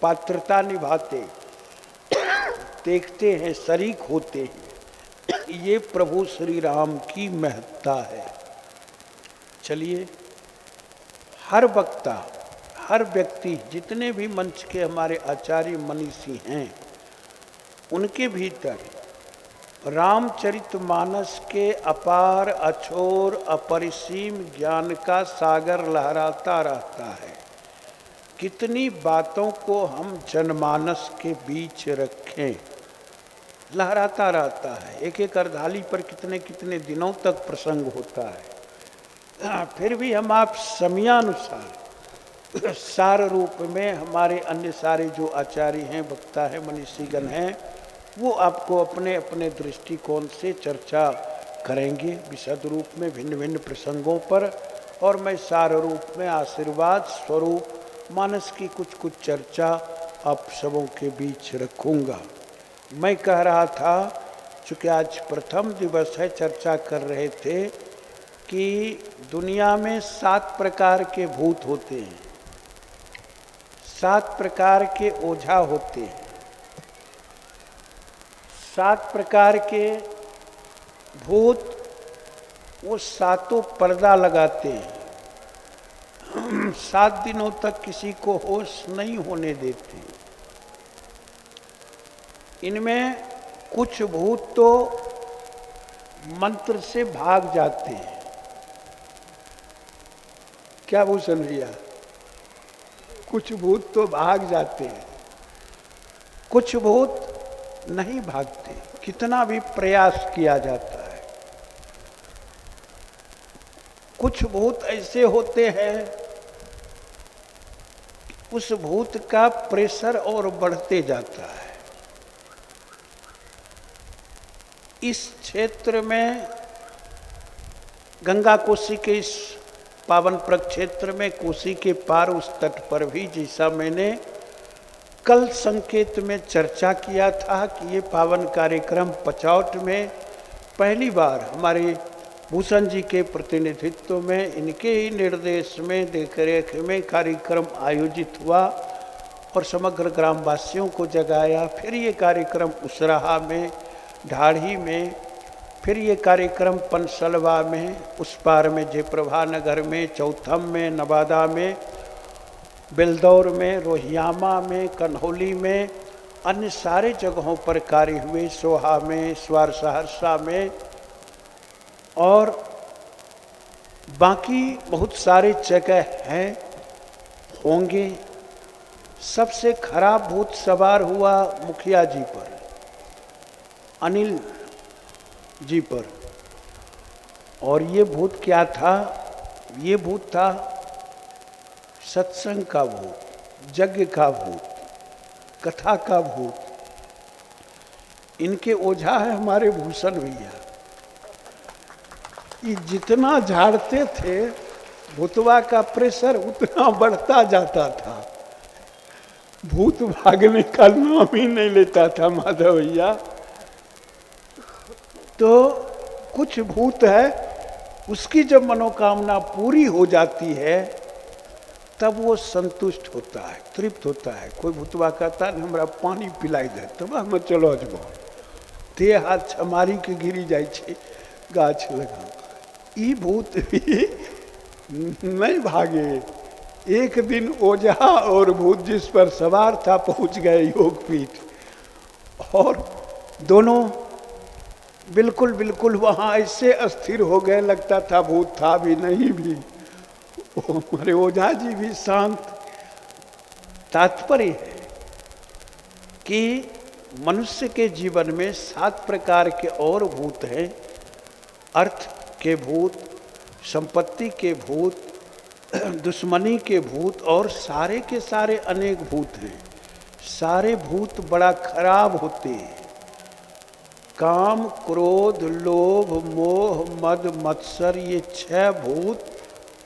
पात्रता निभाते, देखते हैं, शरीक होते हैं। ये प्रभु श्री राम की महत्ता है। चलिए, हर वक्ता, हर व्यक्ति, जितने भी मंच के हमारे आचार्य मनीषी हैं, उनके भीतर रामचरितमानस के अपार, अछोर, अपरिसीम ज्ञान का सागर लहराता रहता है। कितनी बातों को हम जनमानस के बीच रखें, लहराता रहता है। एक एक अर्धाली पर कितने कितने दिनों तक प्रसंग होता है। फिर भी हम आप समयानुसार सार रूप में हमारे अन्य सारे जो आचार्य हैं, वक्ता हैं, मनीषीगण हैं, वो आपको अपने अपने दृष्टिकोण से चर्चा करेंगे विशद रूप में भिन्न भिन्न प्रसंगों पर। और मैं सार रूप में आशीर्वाद स्वरूप मानस की कुछ कुछ चर्चा आप सबों के बीच रखूँगा। मैं कह रहा था, चूँकि आज प्रथम दिवस है, चर्चा कर रहे थे कि दुनिया में 7 प्रकार के भूत होते हैं, 7 प्रकार के ओझा होते हैं, 7 प्रकार के भूत, वो सातों पर्दा लगाते हैं, 7 दिनों तक किसी को होश नहीं होने देते। इनमें कुछ भूत तो मंत्र से भाग जाते हैं। क्या भूषण भैया? कुछ भूत तो भाग जाते हैं, कुछ भूत नहीं भागते, कितना भी प्रयास किया जाता है। कुछ भूत ऐसे होते हैं, उस भूत का प्रेशर और बढ़ते जाता है। इस क्षेत्र में गंगा कोसी के इस पावन प्रक्षेत्र में, कोसी के पार उस तट पर भी, जैसा मैंने कल संकेत में चर्चा किया था कि ये पावन कार्यक्रम पचौट में पहली बार हमारे भूषण जी के प्रतिनिधित्व में, इनके ही निर्देश में, देखरेख में कार्यक्रम आयोजित हुआ और समग्र ग्रामवासियों को जगाया। फिर ये कार्यक्रम उसराहा में, ढाढ़ी में, फिर ये कार्यक्रम पनसलवा में, उस पार में जयप्रभा नगर में, चौथम में, नवादा में, बिलदौर में, रोहियामा में, कन्हौली में, अन्य सारे जगहों पर कार्य हुए, सोहा में, स्वार सहरसा में और बाकी बहुत सारे जगह हैं, होंगे। सबसे खराब भूत सवार हुआ मुखिया जी पर, अनिल जी पर। और ये भूत क्या था? ये भूत था सत्संग का भूत, यज्ञ का भूत, कथा का भूत। इनके ओझा है हमारे भूषण भैया। ये जितना झाड़ते थे भूतवा का प्रेशर उतना बढ़ता जाता था, भूत भागने का नाम ही नहीं लेता था माधव भैया। तो कुछ भूत है, उसकी जब मनोकामना पूरी हो जाती है तब वो संतुष्ट होता है, तृप्त होता है। कोई भूतवा कहता है हमरा पानी पिलाई दे, तब हम चलो अजबो देह हाथ छमारी के गिरी जाए छे गाछ लगा। ई भूत भी नहीं भागे। एक दिन ओझा और भूत जिस पर सवार था पहुंच गए योगपीठ और दोनों बिल्कुल वहां ऐसे अस्थिर हो गए, लगता था भूत था भी नहीं भी। हमारे ओझा जी भी शांत। तात्पर्य है कि मनुष्य के जीवन में 7 प्रकार के और भूत हैं। अर्थ के भूत, संपत्ति के भूत, दुश्मनी के भूत और सारे के सारे अनेक भूत हैं। सारे भूत बड़ा खराब होते हैं। काम, क्रोध, लोभ, मोह, मद, मत्सर, ये 6 भूत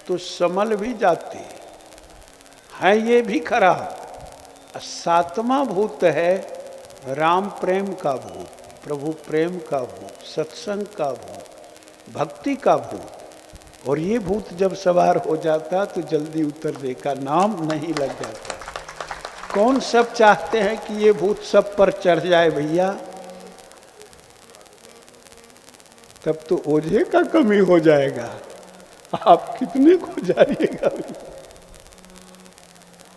तो संभल भी जाते हैं, ये भी खराब। 7वां भूत है राम प्रेम का भूत, प्रभु प्रेम का भूत, सत्संग का भूत, भक्ति का भूत। और ये भूत जब सवार हो जाता तो जल्दी उतरने का नाम नहीं लग जाता। कौन सब चाहते हैं कि ये भूत सब पर चढ़ जाए भैया? तब तो ओझे का कमी हो जाएगा। आप कितने को जाइएगा?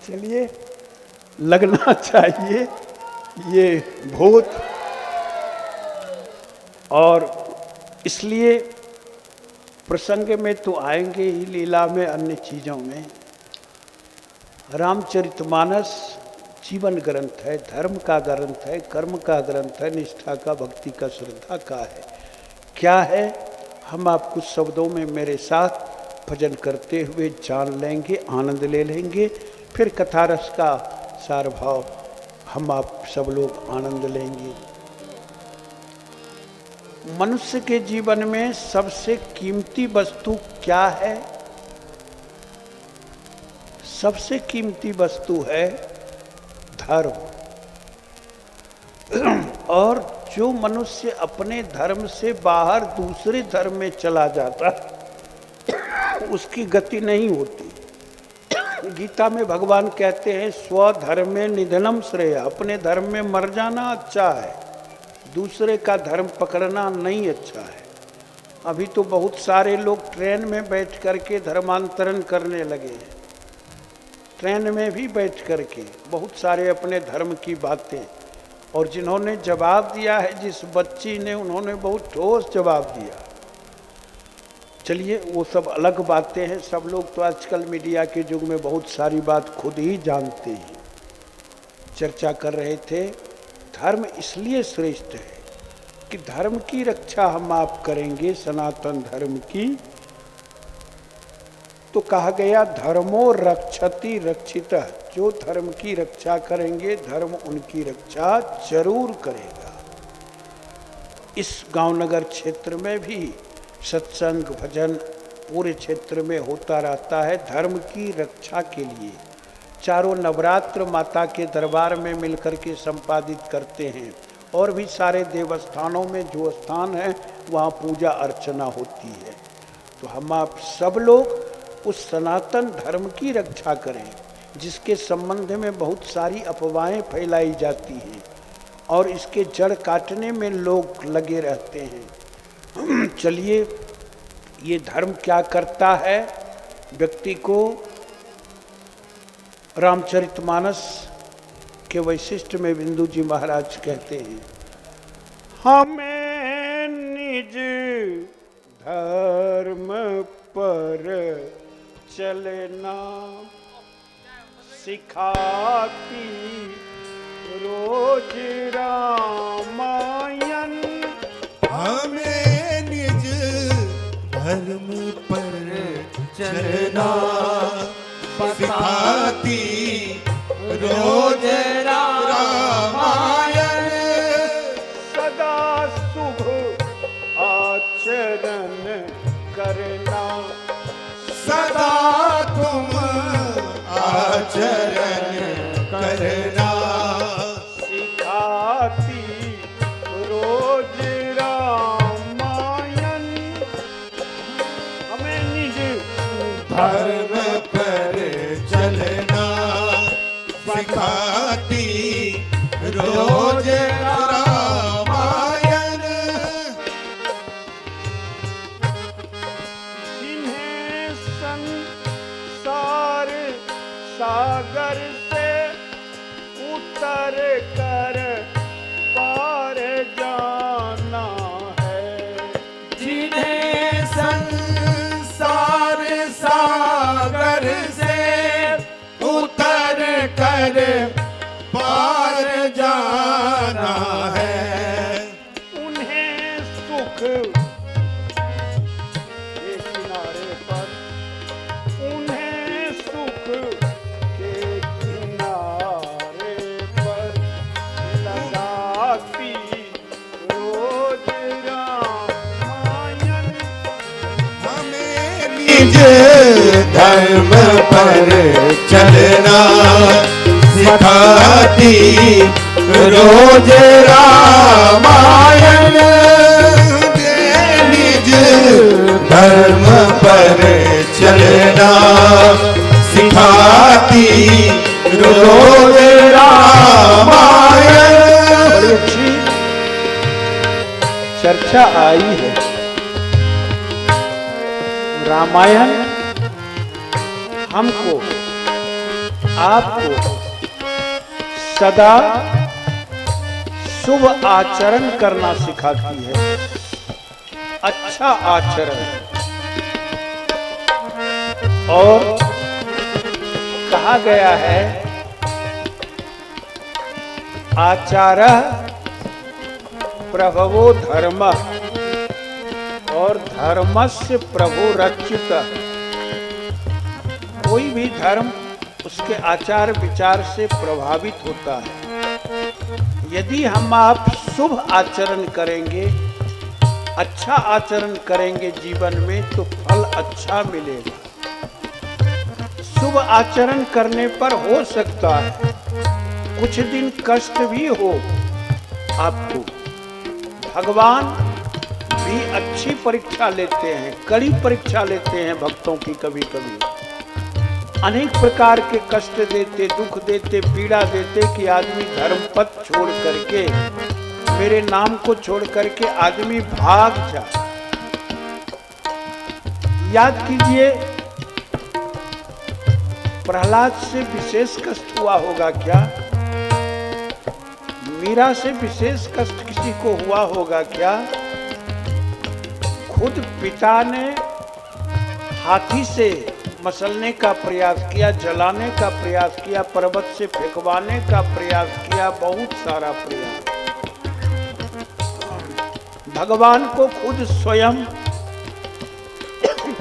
चलिए, लगना चाहिए ये भूत। और इसलिए प्रसंग में तो आएंगे ही, लीला में, अन्य चीजों में। रामचरितमानस जीवन ग्रंथ है, धर्म का ग्रंथ है, कर्म का ग्रंथ है, निष्ठा का, भक्ति का, श्रद्धा का है। क्या है हम आप कुछ शब्दों में मेरे साथ भजन करते हुए जान लेंगे, आनंद ले लेंगे। फिर कथा रस का सार भाव हम आप सब लोग आनंद लेंगे। मनुष्य के जीवन में सबसे कीमती वस्तु क्या है? सबसे कीमती वस्तु है धर्म। और जो मनुष्य अपने धर्म से बाहर दूसरे धर्म में चला जाता उसकी गति नहीं होती। गीता में भगवान कहते हैं स्वधर्मे निधनम श्रेय, अपने धर्म में मर जाना अच्छा है, दूसरे का धर्म पकड़ना नहीं अच्छा है। अभी तो बहुत सारे लोग ट्रेन में बैठ करके धर्मांतरण करने लगे हैं। ट्रेन में भी बैठ करके बहुत सारे अपने धर्म की बातें। और जिन्होंने जवाब दिया है, जिस बच्ची ने, उन्होंने बहुत ठोस जवाब दिया। चलिए वो सब अलग बातें हैं। सब लोग तो आजकल मीडिया के युग में बहुत सारी बात खुद ही जानते हैं। चर्चा कर रहे थे धर्म इसलिए श्रेष्ठ है कि धर्म की रक्षा हम आप करेंगे, सनातन धर्म की। तो कहा गया धर्मो रक्षति रक्षितः, जो धर्म की रक्षा करेंगे धर्म उनकी रक्षा जरूर करेगा। इस गांव नगर क्षेत्र में भी सत्संग भजन पूरे क्षेत्र में होता रहता है धर्म की रक्षा के लिए। चारों नवरात्र माता के दरबार में मिलकर के संपादित करते हैं। और भी सारे देवस्थानों में जो स्थान है वहाँ पूजा अर्चना होती है। तो हम आप सब लोग उस सनातन धर्म की रक्षा करें जिसके संबंध में बहुत सारी अफवाहें फैलाई जाती हैं और इसके जड़ काटने में लोग लगे रहते हैं। चलिए, ये धर्म क्या करता है? व्यक्ति को रामचरितमानस के वैशिष्ट में बिंदु जी महाराज कहते हैं, हमें निज धर्म पर चलना सिखाती रोज रामायण। हमें निज धर्म पर चलना सिखाती रोज रामायण। सदा शुभ आचरण करना सदा तुम आचरण करना सिखाती रोज रामायण। हमें निज धर्म पर चलना सिखाती रोज रामायण। जिन्हें संसार सागर से उतर कर पार जाना है। जिन्हें संसार सागर से उतर कर पार जाना है। उन्हें सुख के किनारे पर, उन्हें सुख के किनारे पर लगाती रोज रामायण। हमें निज धर्म पर चलना सिखाती रोज रामायण। निज धर्म पर चलना सिखाती रोज रामायण। बड़ी अच्छी चर्चा आई है। रामायण हमको आपको सदा शुभ आचरण करना सिखाती है, अच्छा आचरण। और कहा गया है आचारः प्रभवो धर्मः और धर्मस्य प्रभु रक्षितः। कोई भी धर्म उसके आचार विचार से प्रभावित होता है। यदि हम आप शुभ आचरण करेंगे, अच्छा आचरण करेंगे जीवन में, तो फल अच्छा मिलेगा। शुभ आचरण करने पर हो सकता है कुछ दिन कष्ट भी हो आपको। भगवान भी अच्छी परीक्षा लेते हैं, कड़ी परीक्षा लेते हैं भक्तों की। कभी कभी अनेक प्रकार के कष्ट देते, दुख देते, पीड़ा देते कि आदमी धर्म पथ छोड़ करके, मेरे नाम को छोड़ करके आदमी भाग जाए। याद कीजिए, प्रहलाद से विशेष कष्ट हुआ होगा क्या? मीरा से विशेष कष्ट किसी को हुआ होगा क्या? खुद पिता ने हाथी से मसलने का प्रयास किया, जलाने का प्रयास किया, पर्वत से फेंकवाने का प्रयास किया, बहुत सारा प्रयास। भगवान को खुद स्वयं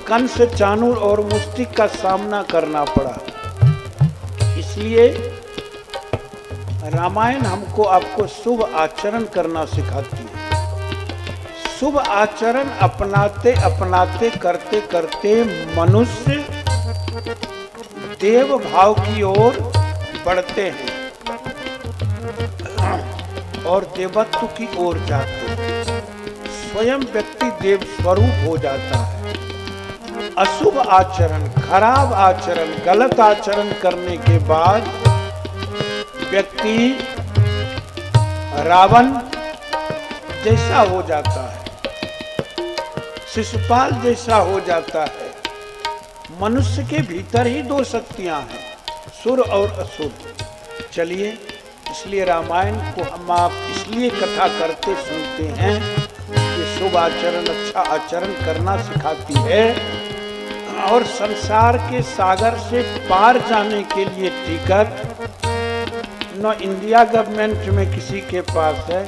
कंस, चाणूर और मुस्तिक का सामना करना पड़ा। इसलिए रामायण हमको आपको शुभ आचरण करना सिखाती है। शुभ आचरण अपनाते अपनाते, करते करते मनुष्य देव भाव की ओर बढ़ते हैं और देवत्व की ओर जाते हैं। स्वयं व्यक्ति देव स्वरूप हो जाता है। अशुभ आचरण, खराब आचरण, गलत आचरण करने के बाद व्यक्ति रावण जैसा हो जाता है, शिशुपाल जैसा हो जाता है। मनुष्य के भीतर ही दो शक्तियां हैं, सुर और असुर। चलिए, इसलिए रामायण को हम आप इसलिए कथा करते सुनते हैं कि शुभ आचरण, अच्छा आचरण करना सिखाती है और संसार के सागर से पार जाने के लिए टिकट न इंडिया गवर्नमेंट में किसी के पास है,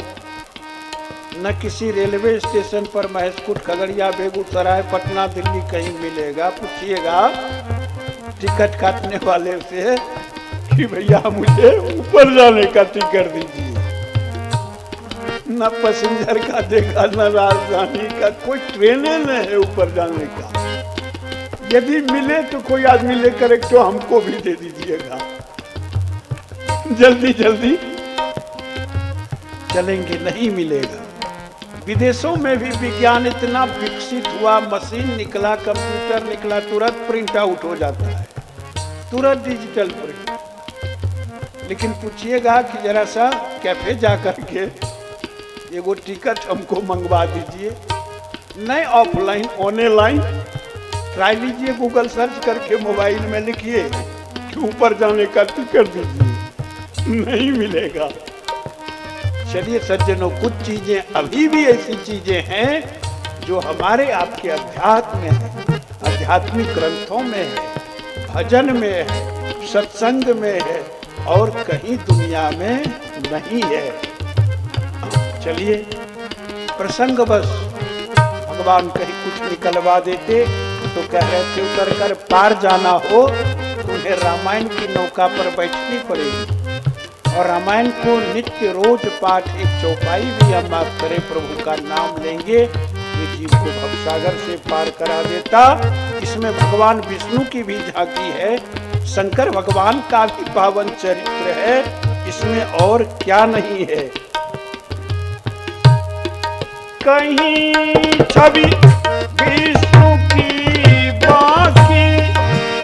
न किसी रेलवे स्टेशन पर महेशखूट, खगड़िया, बेगूसराय, पटना, दिल्ली कहीं मिलेगा। पूछिएगा टिकट काटने वाले से कि भैया मुझे ऊपर जाने का टिकट दीजिए। न पैसेंजर का देखा, न राजधानी का, कोई ट्रेन नहीं है ऊपर जाने का। यदि मिले तो कोई आदमी लेकर एक तो हमको भी दे दीजिएगा, जल्दी जल्दी चलेंगे, नहीं मिलेगा। विदेशों में भी विज्ञान इतना विकसित हुआ, मशीन निकला, कंप्यूटर निकला, तुरंत प्रिंट आउट हो जाता है, तुरंत डिजिटल प्रिंट। लेकिन पूछिएगा कि जरा सा कैफे जाकर के एगो टिकट हमको मंगवा दीजिए, नहीं ऑफलाइन ऑनलाइन ट्राई लीजिए, गूगल सर्च करके मोबाइल में लिखिए कि ऊपर जाने का टिकट दीजिए, नहीं मिलेगा। चलिए सज्जनों, कुछ चीजें अभी भी ऐसी चीजें हैं जो हमारे आपके अध्यात्म में है, आध्यात्मिक ग्रंथों में है, भजन में है, सत्संग में है और कहीं दुनिया में नहीं है। चलिए, प्रसंग बस भगवान कहीं कुछ निकलवा देते तो कह रहे थे उतर कर पार जाना हो तो उन्हें रामायण की नौका पर बैठनी पड़ेगी। और रामायण को नित्य रोज पाठ, एक चौपाई भी हम आप करें, प्रभु का नाम लेंगे, ये जीव को भवसागर से पार करा देता। इसमें भगवान विष्णु की भी झांकी है, शंकर भगवान का भी पावन चरित्र है, इसमें और क्या नहीं है। कहीं छवि विष्णु की बाकी,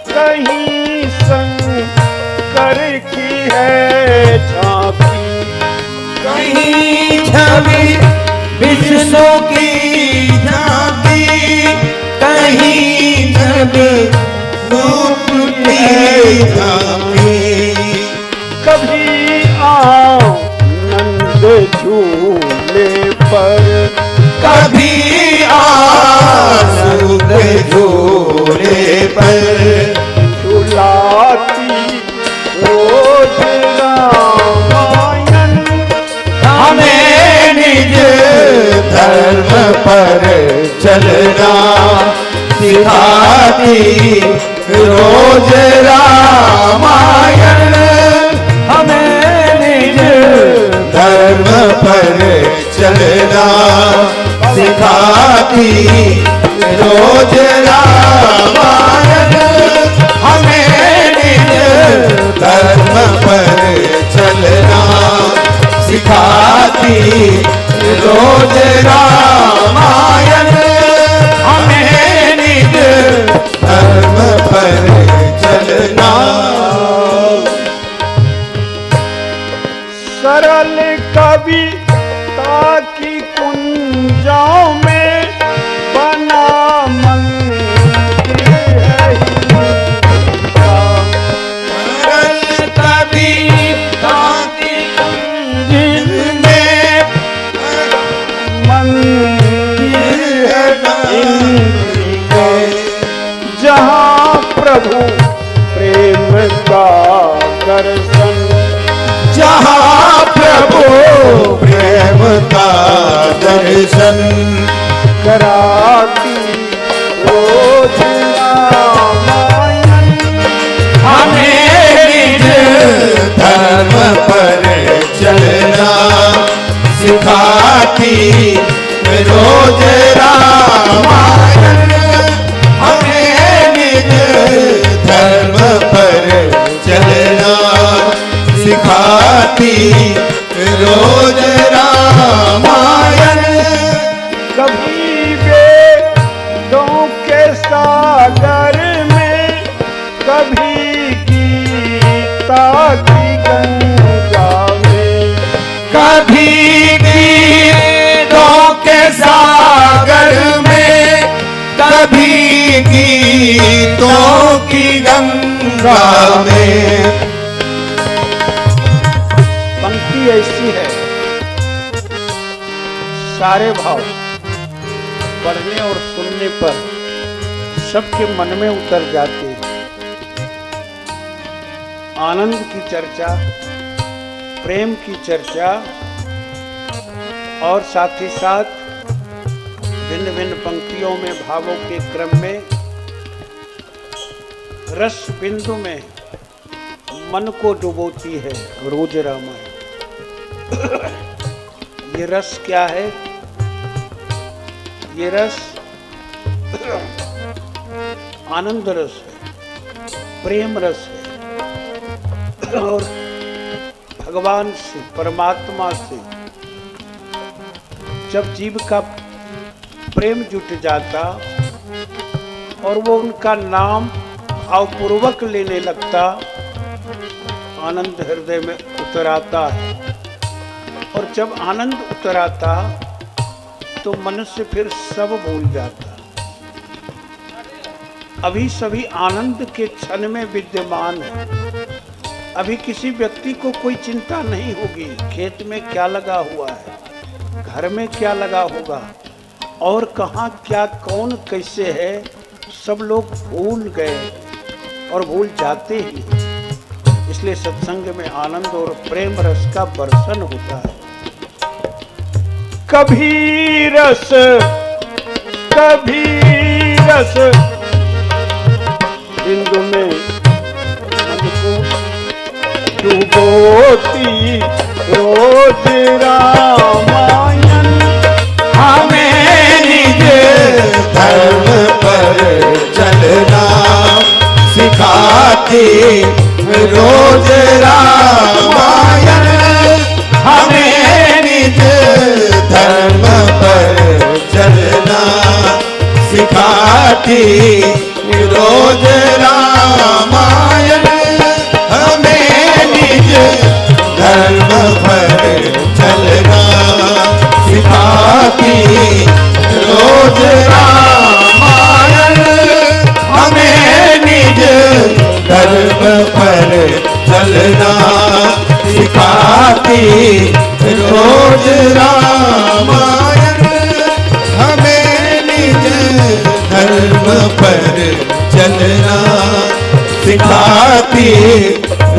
कहीं शंकर की है झांकी, कहीं छवि विष्णु की झांकी, कहीं छवि रूप की झांकी। कभी आनंद झूले पर, कभी आनंद झूले पर, झुलाती रोज रामायण, हमें निज धर्म पर चलना सिखाती रोज रामायण, हमें निज धर्म पर चलना सिखाती रोज रामायण, हमें निज धर्म पर चलना सिखाती रोज रामायण, हमें निज धर्म पर चलना। सरल कविता की कुंजाओं में बना मंदिर है सरल कविता की कुंज में मंदिर है जहाँ प्रभु प्रेम का दर्शन, जहाँ प्रभु प्रेम का दर्शन कराती रोज रामायण, हमें निज धर्म पर चलना सिखाती रोज रामायण, हमें निज धर्म पर चलना सिखाती रोज रामायण। कभी के सागर में कभी गीता की गंगा में, कभी गीतों के सागर में, कभी गीतों की गंगा में। पंक्ति ऐसी है, सारे भाव पढ़ने और सुनने पर सबके मन में उतर जाते हैं। आनंद की चर्चा, प्रेम की चर्चा और साथ ही साथ भिन्न भिन्न पंक्तियों में भावों के क्रम में रस बिंदु में मन को डुबोती है रोज रामायण। ये रस क्या है? ये रस आनंद रस है, प्रेम रस है। और भगवान से, परमात्मा से जब जीव का प्रेम जुट जाता और वो उनका नाम भावपूर्वक लेने लगता, आनंद हृदय में उतर आता है। और जब आनंद उतर आता तो मनुष्य फिर सब भूल जाता। अभी सभी आनंद के क्षण में विद्यमान है। अभी किसी व्यक्ति को कोई चिंता नहीं होगी खेत में क्या लगा हुआ है, घर में क्या लगा होगा और कहाँ क्या कौन कैसे है, सब लोग भूल गए और भूल जाते ही। इसलिए सत्संग में आनंद और प्रेम रस का बरसन होता है। कभी रस बिंदु में मन को डुबोती रोज रामायण, हमें निज धर्म पर चलना सिखाती रोज रामायण। हमें निज धर्म पर चलना सिखाती रोज रामायण। हमें निज धर्म पर चलना सिखाती रोज रामायण। हमें निज धर्म पर चलना सिखाती रोज रामायण। हमें निज धर्म पर चलना सिखाती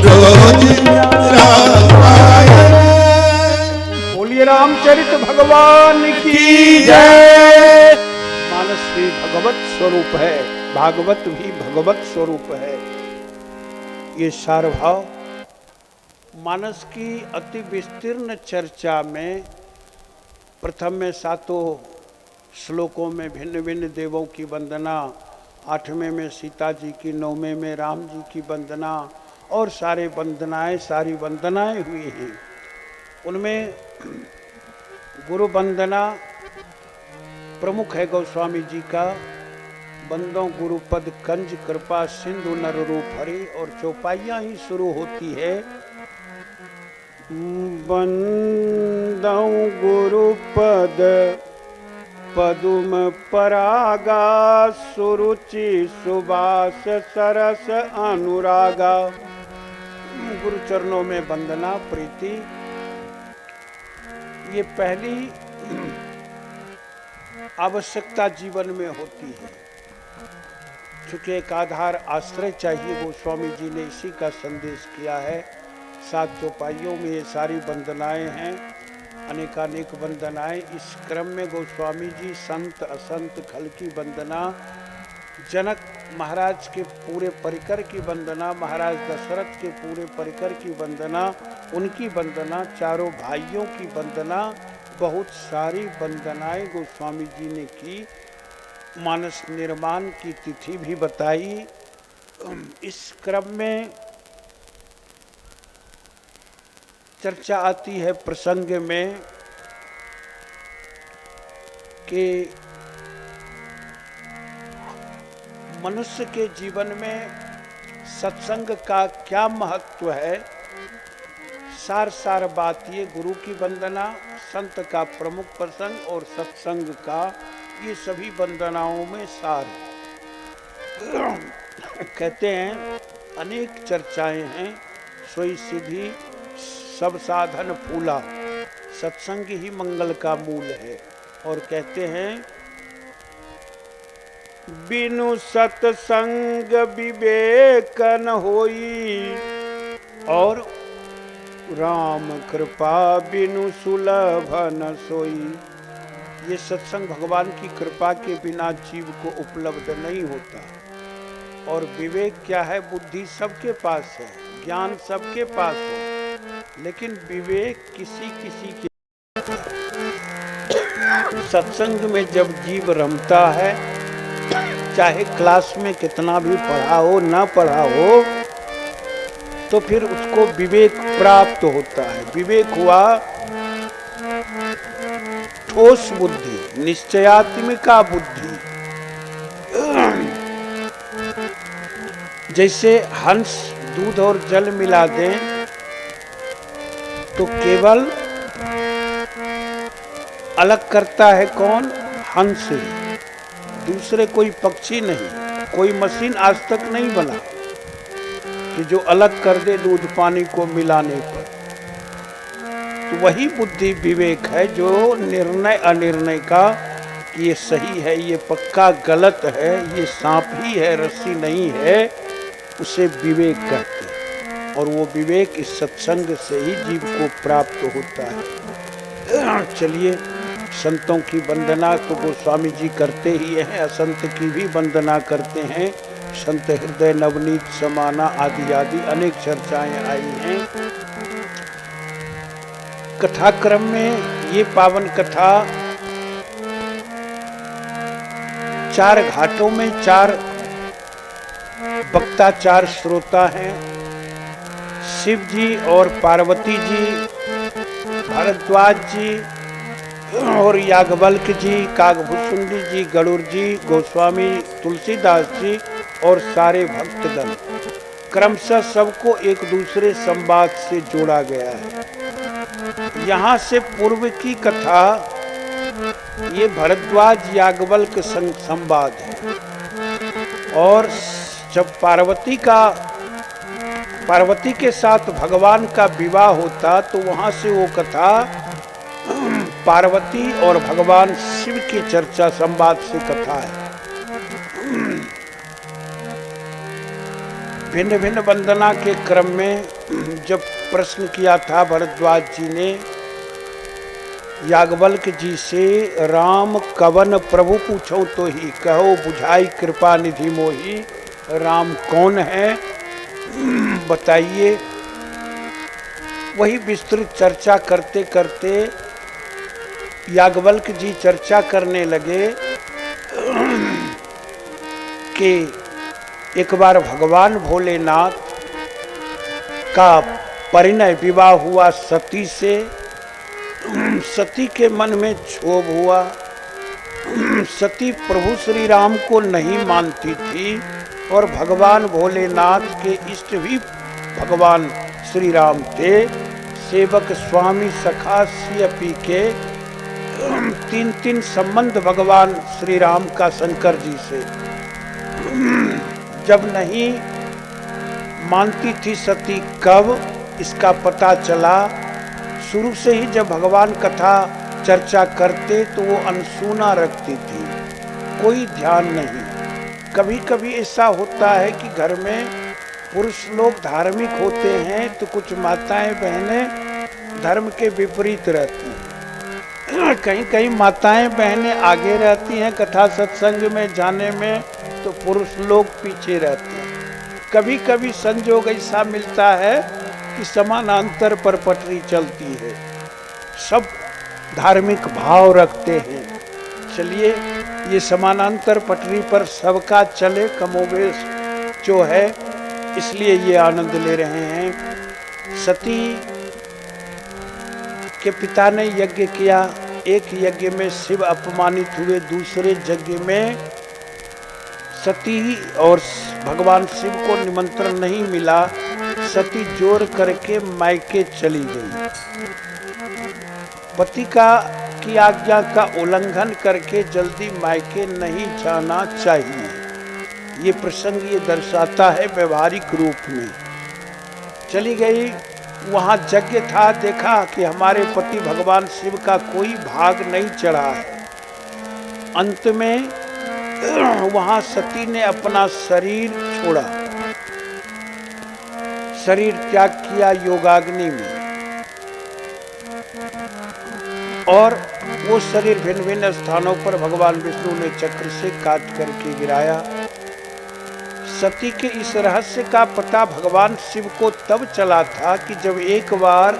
रोज रामायण। बोलिए रामचरित भगवान की की जय। मानस भी भगवत स्वरूप है, भागवत भी भगवत स्वरूप है। ये सारभाव मानस की अति विस्तीर्ण चर्चा में प्रथम में 7 श्लोकों में भिन्न भिन्न देवों की वंदना, 8वें में सीता जी की, 9वें में राम जी की वंदना और सारी वंदनाएं हुई हैं। उनमें गुरु वंदना प्रमुख है गोस्वामी जी का। बंदों गुरुपद कंज कृपा सिंधु नर रूप हरि, और चौपाइयाँ ही शुरू होती है बंदौ गुरुपद पदुम परागा सुरुचि सुबास सरस अनुरागा। गुरु चरणों में वंदना प्रीति, ये पहली आवश्यकता जीवन में होती है। चूंकि एक आधार आश्रय चाहिए, गोस्वामी जी ने इसी का संदेश किया है। 7 चौपाइयों में ये सारी वंदनाएं हैं, अनेकानेक वंदनाएं। इस क्रम में गोस्वामी जी संत असंत खल की वंदना, जनक महाराज के पूरे परिकर की वंदना, महाराज दशरथ के पूरे परिकर की वंदना, उनकी वंदना, चारों भाइयों की वंदना, बहुत सारी वंदनाएं गोस्वामी जी ने की। मानस निर्माण की तिथि भी बताई। इस क्रम में चर्चा आती है प्रसंग में कि मनुष्य के जीवन में सत्संग का क्या महत्व है, सार बात ये गुरु की वंदना, संत का प्रमुख प्रसंग और सत्संग का, ये सभी वंदनाओं में सार है। कहते हैं अनेक चर्चाएं हैं, सोई सिद्धि सब साधन फूला, सत्संग ही मंगल का मूल है। और कहते हैं बिनु सत्संग विवेक न होई, और राम कृपा बिनु सुलभ न सोई। ये सत्संग भगवान की कृपा के बिना जीव को उपलब्ध नहीं होता। और विवेक क्या है? बुद्धि सबके पास है, ज्ञान सबके पास है, लेकिन विवेक किसी किसी के। सत्संग में जब जीव रमता है, चाहे क्लास में कितना भी पढ़ा हो ना पढ़ा हो, तो फिर उसको विवेक प्राप्त होता है। विवेक हुआ ठोस बुद्धि, निश्चयात्मिका बुद्धि। जैसे हंस दूध और जल मिला दें तो केवल अलग करता है कौन? हंस ही, दूसरे कोई पक्षी नहीं, कोई मशीन आज तक नहीं बना कि जो अलग कर दे दूध पानी को मिलाने पर। तो वही बुद्धि विवेक है, जो निर्णय अनिर्णय का कि ये सही है, ये पक्का गलत है, ये सांप ही है रस्सी नहीं है, उसे विवेक कहते हैं। और वो विवेक इस सत्संग से ही जीव को प्राप्त होता है। चलिए, संतों की वंदना तो गोस्वामी जी करते ही हैं, असंत की भी वंदना करते हैं। संत हृदय नवनीत समाना आदि आदि अनेक चर्चाएं आई हैं। कथाक्रम में ये पावन कथा 4 घाटों में 4 वक्ता, 4 श्रोता हैं। शिव जी और पार्वती जी, भारद्वाज जी और याज्ञवल्क्य जी, काकभूषुंडी जी, गरुड़ जी, गोस्वामी तुलसीदास जी और सारे भक्तगण, क्रमशः सबको एक दूसरे संवाद से जोड़ा गया है। यहाँ से पूर्व की कथा ये भरद्वाज याज्ञवल्क्य संवाद है। और जब पार्वती के साथ भगवान का विवाह होता तो वहाँ से वो कथा पार्वती और भगवान शिव की चर्चा संवाद से कथा है। भिन्न भिन्न वंदना के क्रम में जब प्रश्न किया था भरद्वाज जी ने याज्ञवल्क्य जी से, राम कवन प्रभु पूछो तो ही, कहो बुझाई कृपा निधि मोही, राम कौन है बताइए। वही विस्तृत चर्चा करते करते याज्ञवल्क्य जी चर्चा करने लगे कि एक बार भगवान भोलेनाथ का परिणय विवाह हुआ सती से। सती के मन में क्षोभ हुआ। सती प्रभु श्री राम को नहीं मानती थी और भगवान भोलेनाथ के इष्ट भी भगवान श्री राम थे। सेवक स्वामी सखा सियपी के 3 संबंध भगवान श्री राम का शंकर जी से। जब नहीं मानती थी सती, कब इसका पता चला, शुरू से ही जब भगवान कथा चर्चा करते तो वो अनसुना रखती थी, कोई ध्यान नहीं। कभी कभी ऐसा होता है कि घर में पुरुष लोग धार्मिक होते हैं तो कुछ माताएं बहनें धर्म के विपरीत रहती हैं। कहीं कहीं माताएं बहनें आगे रहती हैं कथा सत्संग में जाने में, तो पुरुष लोग पीछे रहते हैं। कभी कभी संजोग ऐसा मिलता है कि समानांतर पर पटरी चलती है, सब धार्मिक भाव रखते हैं। चलिए, ये समानांतर पटरी पर सबका चले कमोबेश जो है, इसलिए ये आनंद ले रहे हैं। सती के पिता ने यज्ञ किया, एक यज्ञ में शिव अपमानित हुए, दूसरे यज्ञ में सती और भगवान शिव को निमंत्रण नहीं मिला। सती जोर करके मायके चली गई। पति की आज्ञा का उल्लंघन करके जल्दी मायके नहीं जाना चाहिए। ये प्रसंग ये दर्शाता है व्यवहारिक रूप में। चली गई, वहां यज्ञ था, देखा कि हमारे पति भगवान शिव का कोई भाग नहीं चढ़ा है। अंत में वहां सती ने अपना शरीर छोड़ा, शरीर त्याग किया योगाग्नि में, और वो शरीर भिन्न भिन्न स्थानों पर भगवान विष्णु ने चक्र से काट करके गिराया। सती के इस रहस्य का पता भगवान शिव को तब चला था कि जब एक बार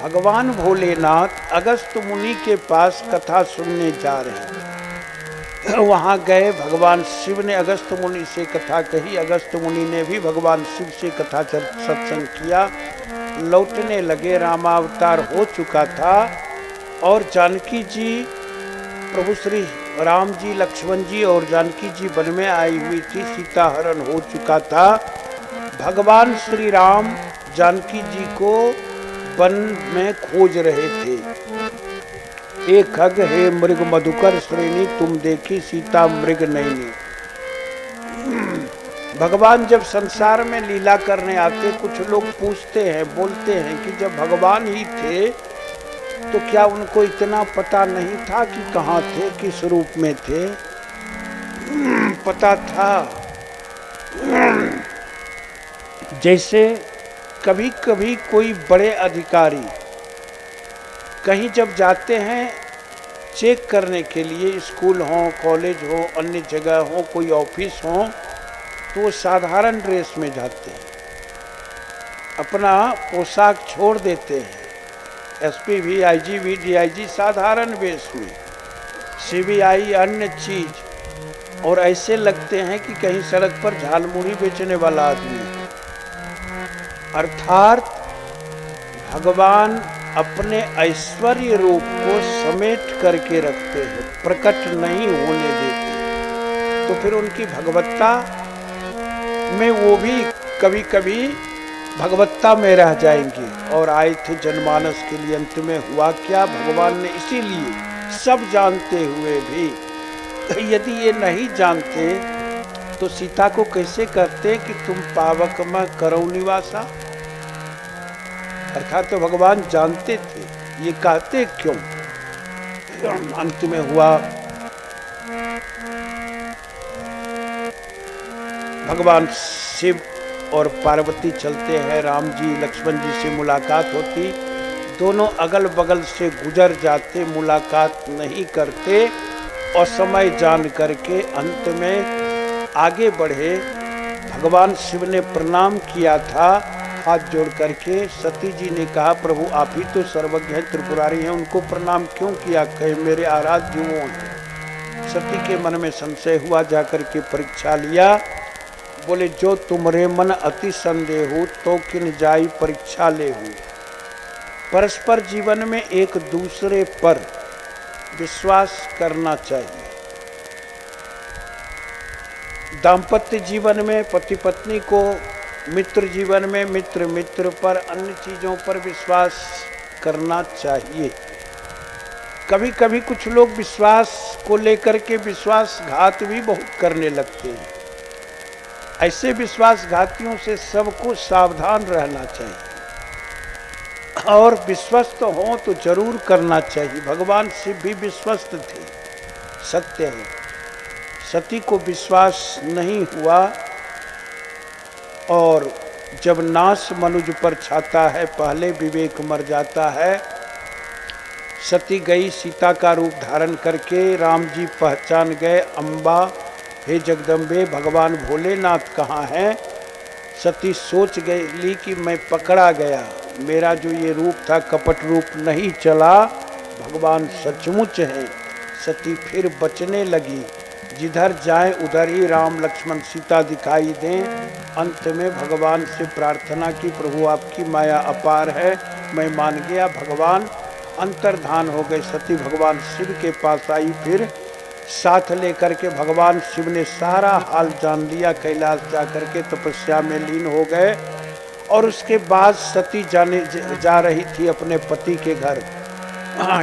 भगवान भोलेनाथ अगस्त मुनि के पास कथा सुनने जा रहे हैं। वहां गए, भगवान शिव ने अगस्त मुनि से कथा कही, अगस्त मुनि ने भी भगवान शिव से कथा सत्संग किया। लौटने लगे, रामावतार हो चुका था और जानकी जी, प्रभु श्री राम जी, लक्ष्मण जी और जानकी जी वन में आई हुई थी, सीता हरण हो चुका था। भगवान श्री राम जानकी जी को वन में खोज रहे थे। एक खग हे मृग मधुकर श्रेणी, तुम देखी सीता मृग नैनी। भगवान जब संसार में लीला करने आते, कुछ लोग पूछते हैं, बोलते हैं कि जब भगवान ही थे तो क्या उनको इतना पता नहीं था कि कहाँ थे, किस रूप में थे? पता था। जैसे कभी कभी कोई बड़े अधिकारी कहीं जब जाते हैं चेक करने के लिए, स्कूल हो, कॉलेज हो, अन्य जगह हो, कोई ऑफिस हो, तो वो साधारण ड्रेस में जाते हैं, अपना पोशाक छोड़ देते हैं। एसपी भी, आईजी भी, डीआईजी साधारण वेश में, सीबीआई अन्य चीज, और ऐसे लगते हैं कि कहीं सड़क पर झालमुड़ी बेचने वाला आदमी है। अर्थात भगवान अपने ऐश्वर्य रूप को समेट करके रखते हैं, प्रकट नहीं होने देते। तो फिर उनकी भगवत्ता में वो भी कभी कभी भगवत्ता में रह जाएंगे। और आए थे जनमानस के लिए, अंत में हुआ क्या? भगवान ने इसीलिए सब जानते हुए भी, यदि ये नहीं जानते तो सीता को कैसे कहते कि तुम पावक में करो निवासा? अर्थात तो भगवान जानते थे, ये कहते क्यों? अंत में हुआ भगवान शिव और पार्वती चलते हैं, राम जी लक्ष्मण जी से मुलाकात होती, दोनों अगल बगल से गुजर जाते, मुलाकात नहीं करते, और समय जान करके अंत में आगे बढ़े। भगवान शिव ने प्रणाम किया था हाथ जोड़ करके। सती जी ने कहा प्रभु आप ही तो सर्वज्ञ हैं, त्रिपुरारी हैं, उनको प्रणाम क्यों किया? कहे मेरे आराध्य वो हैं। सती के मन में संशय हुआ, जाकर के परीक्षा लिया। बोले जो तुमरे मन अति संदेह हो तो किन जाई परीक्षा ले हो। परस्पर जीवन में एक दूसरे पर विश्वास करना चाहिए। दाम्पत्य जीवन में पति पत्नी को, मित्र जीवन में मित्र मित्र पर, अन्य चीजों पर विश्वास करना चाहिए। कभी कभी कुछ लोग विश्वास को लेकर के विश्वासघात भी बहुत करने लगते हैं। ऐसे विश्वासघातियों से सबको सावधान रहना चाहिए और विश्वस्त हो तो जरूर करना चाहिए। भगवान शिव भी विश्वस्त थे, सत्य है। सती को विश्वास नहीं हुआ और जब नाश मनुज पर छाता है पहले विवेक मर जाता है। सती गई सीता का रूप धारण करके, राम जी पहचान गए, अम्बा हे जगदम्बे भगवान भोलेनाथ कहाँ हैं। सती सोच गई कि मैं पकड़ा गया, मेरा जो ये रूप था कपट रूप नहीं चला, भगवान सचमुच हैं। सती फिर बचने लगी, जिधर जाए उधर ही राम लक्ष्मण सीता दिखाई दें। अंत में भगवान से प्रार्थना की प्रभु आपकी माया अपार है, मैं मान गया। भगवान अंतर्धान हो गए। सती भगवान शिव के पास आई, फिर साथ लेकर के भगवान शिव ने सारा हाल जान लिया। कैलाश जाकर के तपस्या में लीन हो गए और उसके बाद सती जा रही थी अपने पति के घर,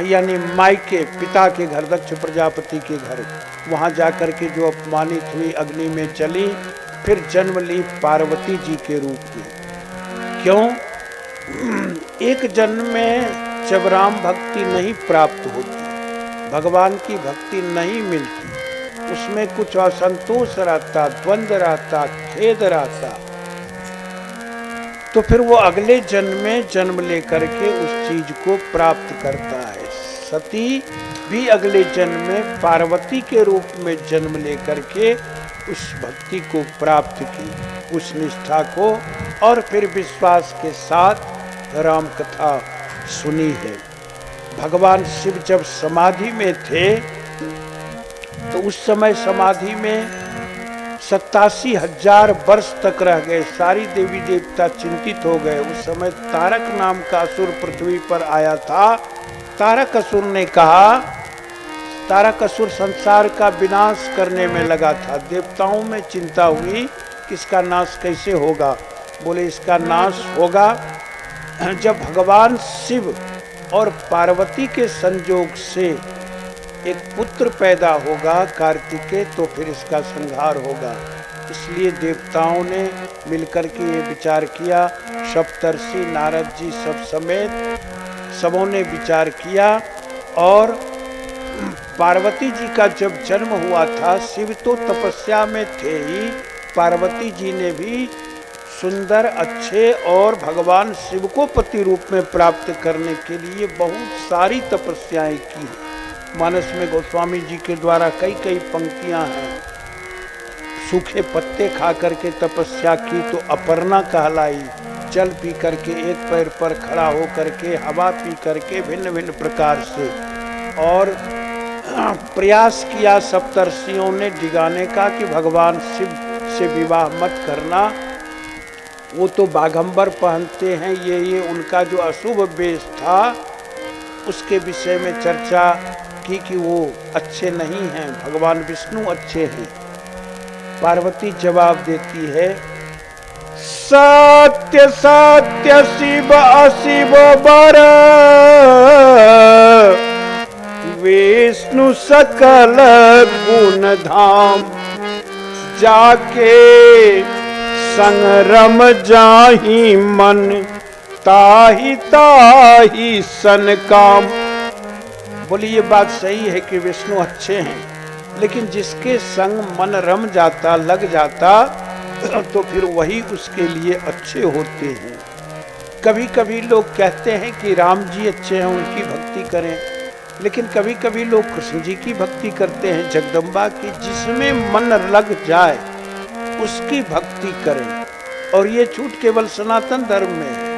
यानी मायके पिता के घर, दक्ष प्रजापति के घर। वहाँ जाकर के जो अपमानित हुई, अग्नि में चली, फिर जन्म ली पार्वती जी के रूप में। क्यों? एक जन्म में जब राम भक्ति नहीं प्राप्त होती, भगवान की भक्ति नहीं मिलती, उसमें कुछ असंतोष रहता, द्वंद्व रहता, खेद रहता, तो फिर वो अगले जन्म में जन्म लेकर के उस चीज को प्राप्त करता है। सती भी अगले जन्म में पार्वती के रूप में जन्म लेकर के उस भक्ति को प्राप्त की, उस निष्ठा को, और फिर विश्वास के साथ राम कथा सुनी है। भगवान शिव जब समाधि में थे तो उस समय समाधि में 87,000 वर्ष तक रह गए। सारी देवी देवता चिंतित हो गए। उस समय तारक नाम का असुर पृथ्वी पर आया था। तारक असुर ने कहा, तारक असुर संसार का विनाश करने में लगा था। देवताओं में चिंता हुई कि इसका नाश कैसे होगा। बोले इसका नाश होगा जब भगवान शिव और पार्वती के संयोग से एक पुत्र पैदा होगा कार्तिकेय, तो फिर इसका संहार होगा। इसलिए देवताओं ने मिलकर के ये विचार किया, सप्तर्षि नारद जी सब समेत सबों ने विचार किया। और पार्वती जी का जब जन्म हुआ था, शिव तो तपस्या में थे ही, पार्वती जी ने भी सुंदर अच्छे और भगवान शिव को पति रूप में प्राप्त करने के लिए बहुत सारी तपस्याएं की। मानस में गोस्वामी जी के द्वारा कई कई पंक्तियां हैं। सूखे पत्ते खा करके तपस्या की तो अपर्णा कहलाई, जल पी करके एक पैर पर खड़ा हो करके, हवा पी करके, भिन्न भिन्न प्रकार से, और प्रयास किया सप्तर्षियों ने डिगाने का कि भगवान शिव से विवाह मत करना, वो तो बाघंबर पहनते हैं, ये उनका जो अशुभ वेश था उसके विषय में चर्चा की कि वो अच्छे नहीं हैं, भगवान विष्णु अच्छे हैं। पार्वती जवाब देती है, सत्य सत्य शिव अशिव बर, विष्णु सकल गुण धाम, जाके संग्रम जाहि मन, ताहि ताहि सन काम। बोली ये बात सही है कि विष्णु अच्छे हैं, लेकिन जिसके संग मन रम जाता, लग जाता, तो फिर वही उसके लिए अच्छे होते हैं। कभी कभी लोग कहते हैं कि राम जी अच्छे हैं, उनकी भक्ति करें, लेकिन कभी कभी लोग कृष्ण जी की भक्ति करते हैं, जगदम्बा की। जिसमें मन लग जाए उसकी भक्ति करें, और ये छूट केवल सनातन धर्म में है।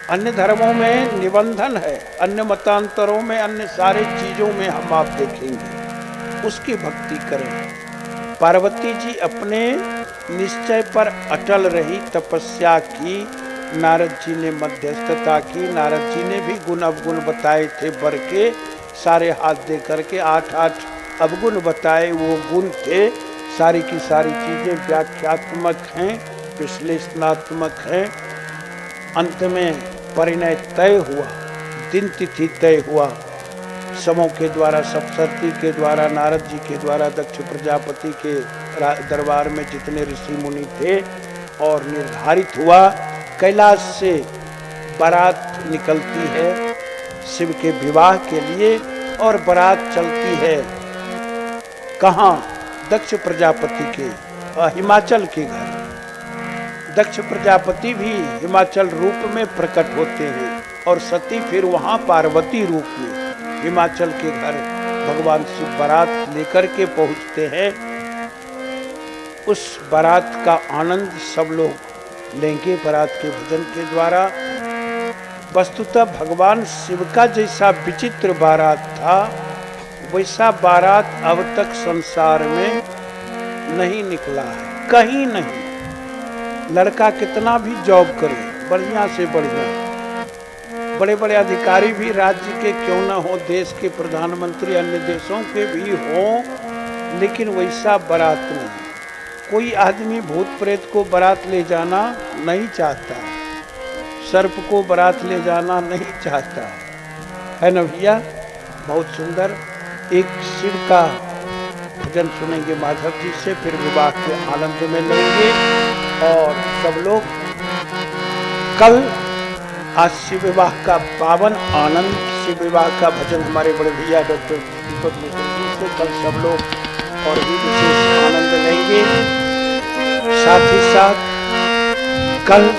अन्य धर्मों में निबंधन है, अन्य मतांतरों में, अन्य सारे चीजों में हम आप देखेंगे उसकी भक्ति करें। पार्वती जी अपने निश्चय पर अटल रही, तपस्या की, नारद जी ने मध्यस्थता की। नारद जी ने भी गुण अवगुण बताए थे, बर के सारे हाथ दे करके 8-8 अवगुण बताए, वो गुण थे। सारी की सारी चीजें व्याख्यात्मक हैं, विश्लेषणात्मक हैं। अंत में परिणय तय हुआ, दिन तिथि तय हुआ, समों के द्वारा, सप्तर्षि के द्वारा, नारद जी के द्वारा, दक्ष प्रजापति के दरबार में जितने ऋषि मुनि थे, और निर्धारित हुआ। कैलाश से बारात निकलती है शिव के विवाह के लिए, और बारात चलती है कहाँ? दक्ष प्रजापति के हिमाचल के घर। दक्ष प्रजापति भी हिमाचल रूप में प्रकट होते हैं, और सती फिर वहाँ पार्वती रूप में हिमाचल के घर भगवान शिव बारात लेकर के पहुँचते हैं। उस बारात का आनंद सब लोग लेंगे बारात के भजन के द्वारा। वस्तुतः भगवान शिव का जैसा विचित्र बारात था, वैसा बारात अब तक संसार में नहीं निकला है, कहीं नहीं। लड़का कितना भी जॉब करे, बढ़िया से बढ़िया, बड़े बड़े अधिकारी भी राज्य के क्यों ना हो, देश के प्रधानमंत्री अन्य देशों के भी हों, लेकिन वैसा बारात नहीं। कोई आदमी भूत प्रेत को बारात ले जाना नहीं चाहता, सर्प को बारात ले जाना नहीं चाहता है ना भैया। बहुत सुंदर एक शिव का भजन सुनेंगे माधव जी से, फिर विवाह के आनंद में लेंगे। और सब लोग कल आज शिव विवाह का पावन आनंद, शिव विवाह का भजन हमारे बड़े भैया डॉक्टर दीपक मिश्र जी से कल सब लोग और भी विशेष आनंद लेंगे। साथ ही साथ कल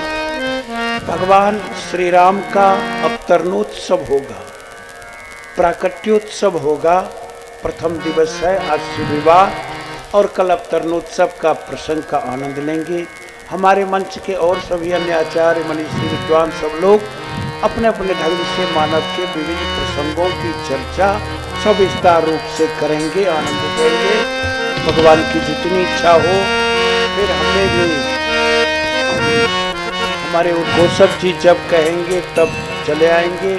भगवान श्री राम का अवतरणोत्सव होगा, प्राकट्योत्सव होगा। प्रथम दिवस है आज शिव विवाह और कल अवतरणोत्सव का प्रसंग का आनंद लेंगे। हमारे मंच के और सभी अन्य आचार्य मनीषी विद्वान सब लोग अपने अपने ढंग से मानव के विविध प्रसंगों की चर्चा सविस्तार रूप से करेंगे, आनंद लेंगे। भगवान की जितनी इच्छा हो, फिर हमें भी हमारे उद्घोषक जी जब कहेंगे तब चले आएंगे।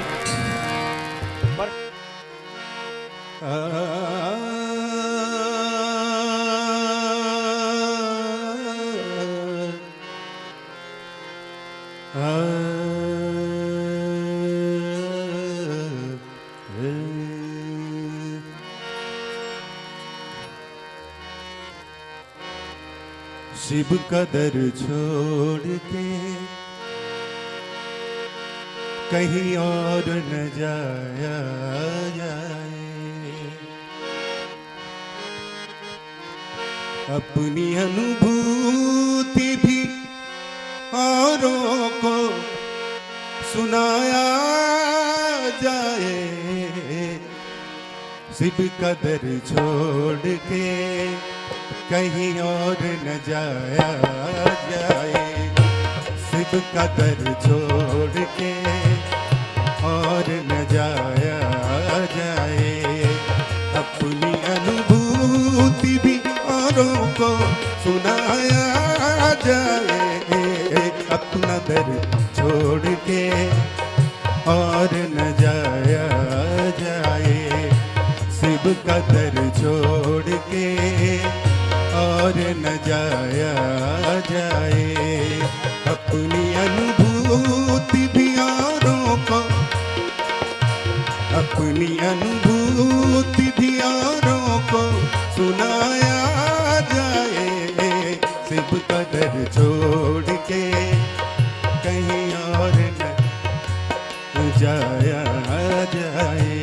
शिव का दर छोड़ के कहीं और न जाया जाए, अपनी अनुभूति भी औरों को सुनाया जाए। शिव का दर छोड़ के कहीं और न जाया जाए, शिव का दर छोड़ के और न जाया जाए, अपनी अनुभूति भी औरों को सुनाया जाए, अपना दर छोड़ के और न जाया जाए, शिव का दर छोड़ के और न जाया जाए, अपनी अनुभूति भी औरों को, अपनी अनुभूति भी औरों को सुनाया जाए, शिव का दर छोड़ के कहीं और न जाया जाए।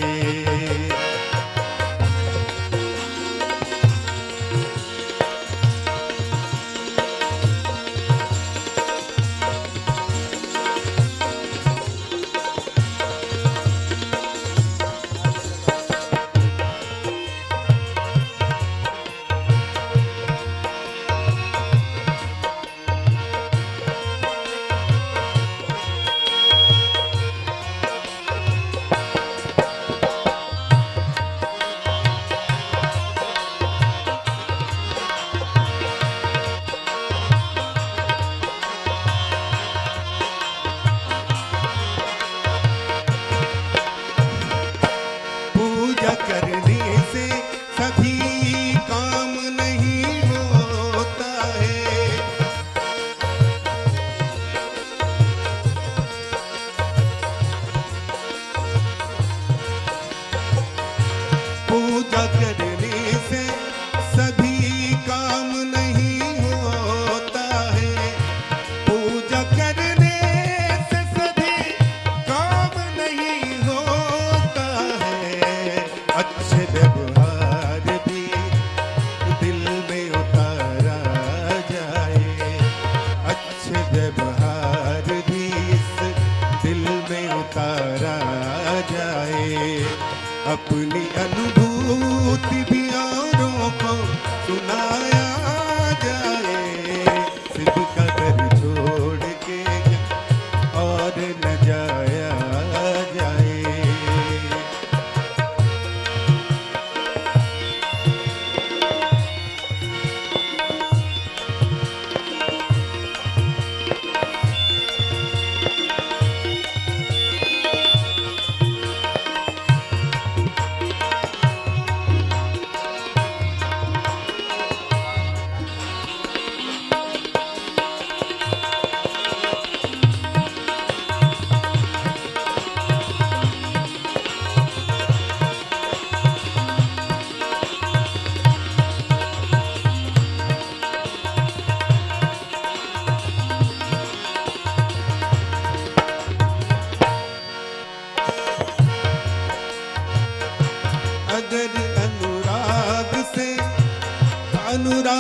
अपनी अनुभूति भी औरों को सुनाया जाए, शिव का दर छोड़ के और न जाया जाए।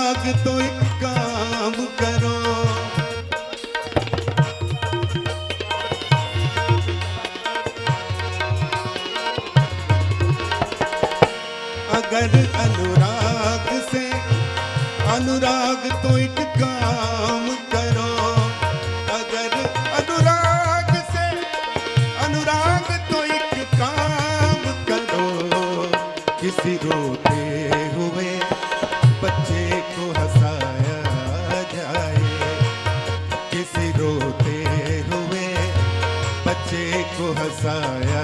अनुराग तो एक काम करो, अगर अनुराग तो एक काम करो, अगर अनुराग तो एक काम करो, किसी रोते हुए बच्चे को हंसाया जाए, किसी रोते हुए बच्चे को हंसाया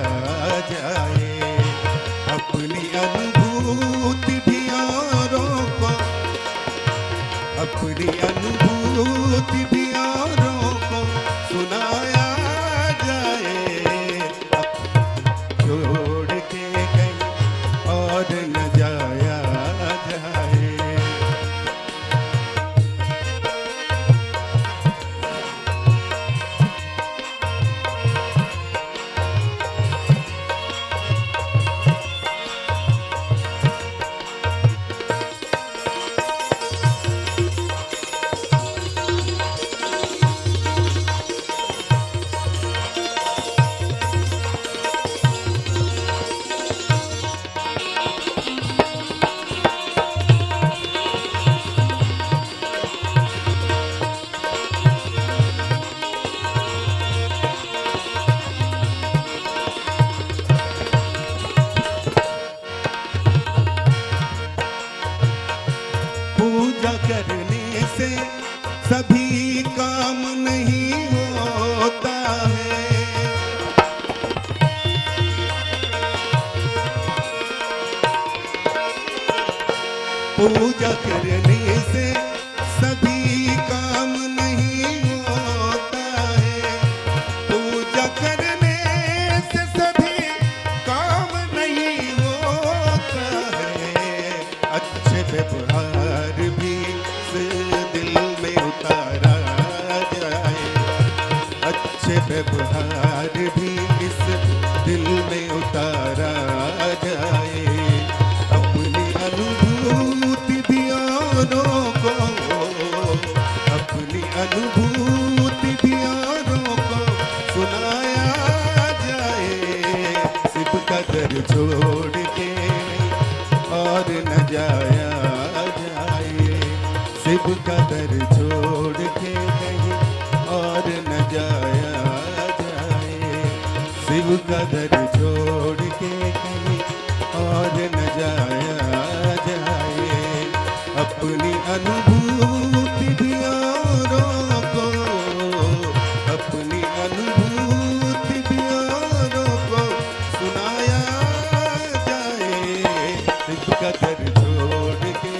जाए, अपनी अनुभूति भी औरों को, अपनी अनुभूति भी औरों को सुनाया जाए, छोड़ के कहीं और न जाया जाए। पूजा करने से सभी काम नहीं होता है, पूजा करने से सभी काम नहीं होता है, पूजा करने से सभी काम नहीं होता है, अच्छे व्यवहार भी इस दिल में उतारा जाए, अच्छे व्यवहार भी इस दिल में उतारा जाए, अपनी अनुभूति भी औरों को, अपनी अनुभूति भी औरों को सुनाया जाए, सिर्फ कदर छोड़ के और न जाया जाए, सिर्फ कदर छोड़ के कहीं और न जाया जाए, सिर्फ कदर छोड़ के कहीं और न जाया जाए, अपनी अनुभूति भी औरों को, अपनी अनुभूति भी औरों को सुनाया जाए, सिर्फ कदर छोड़ के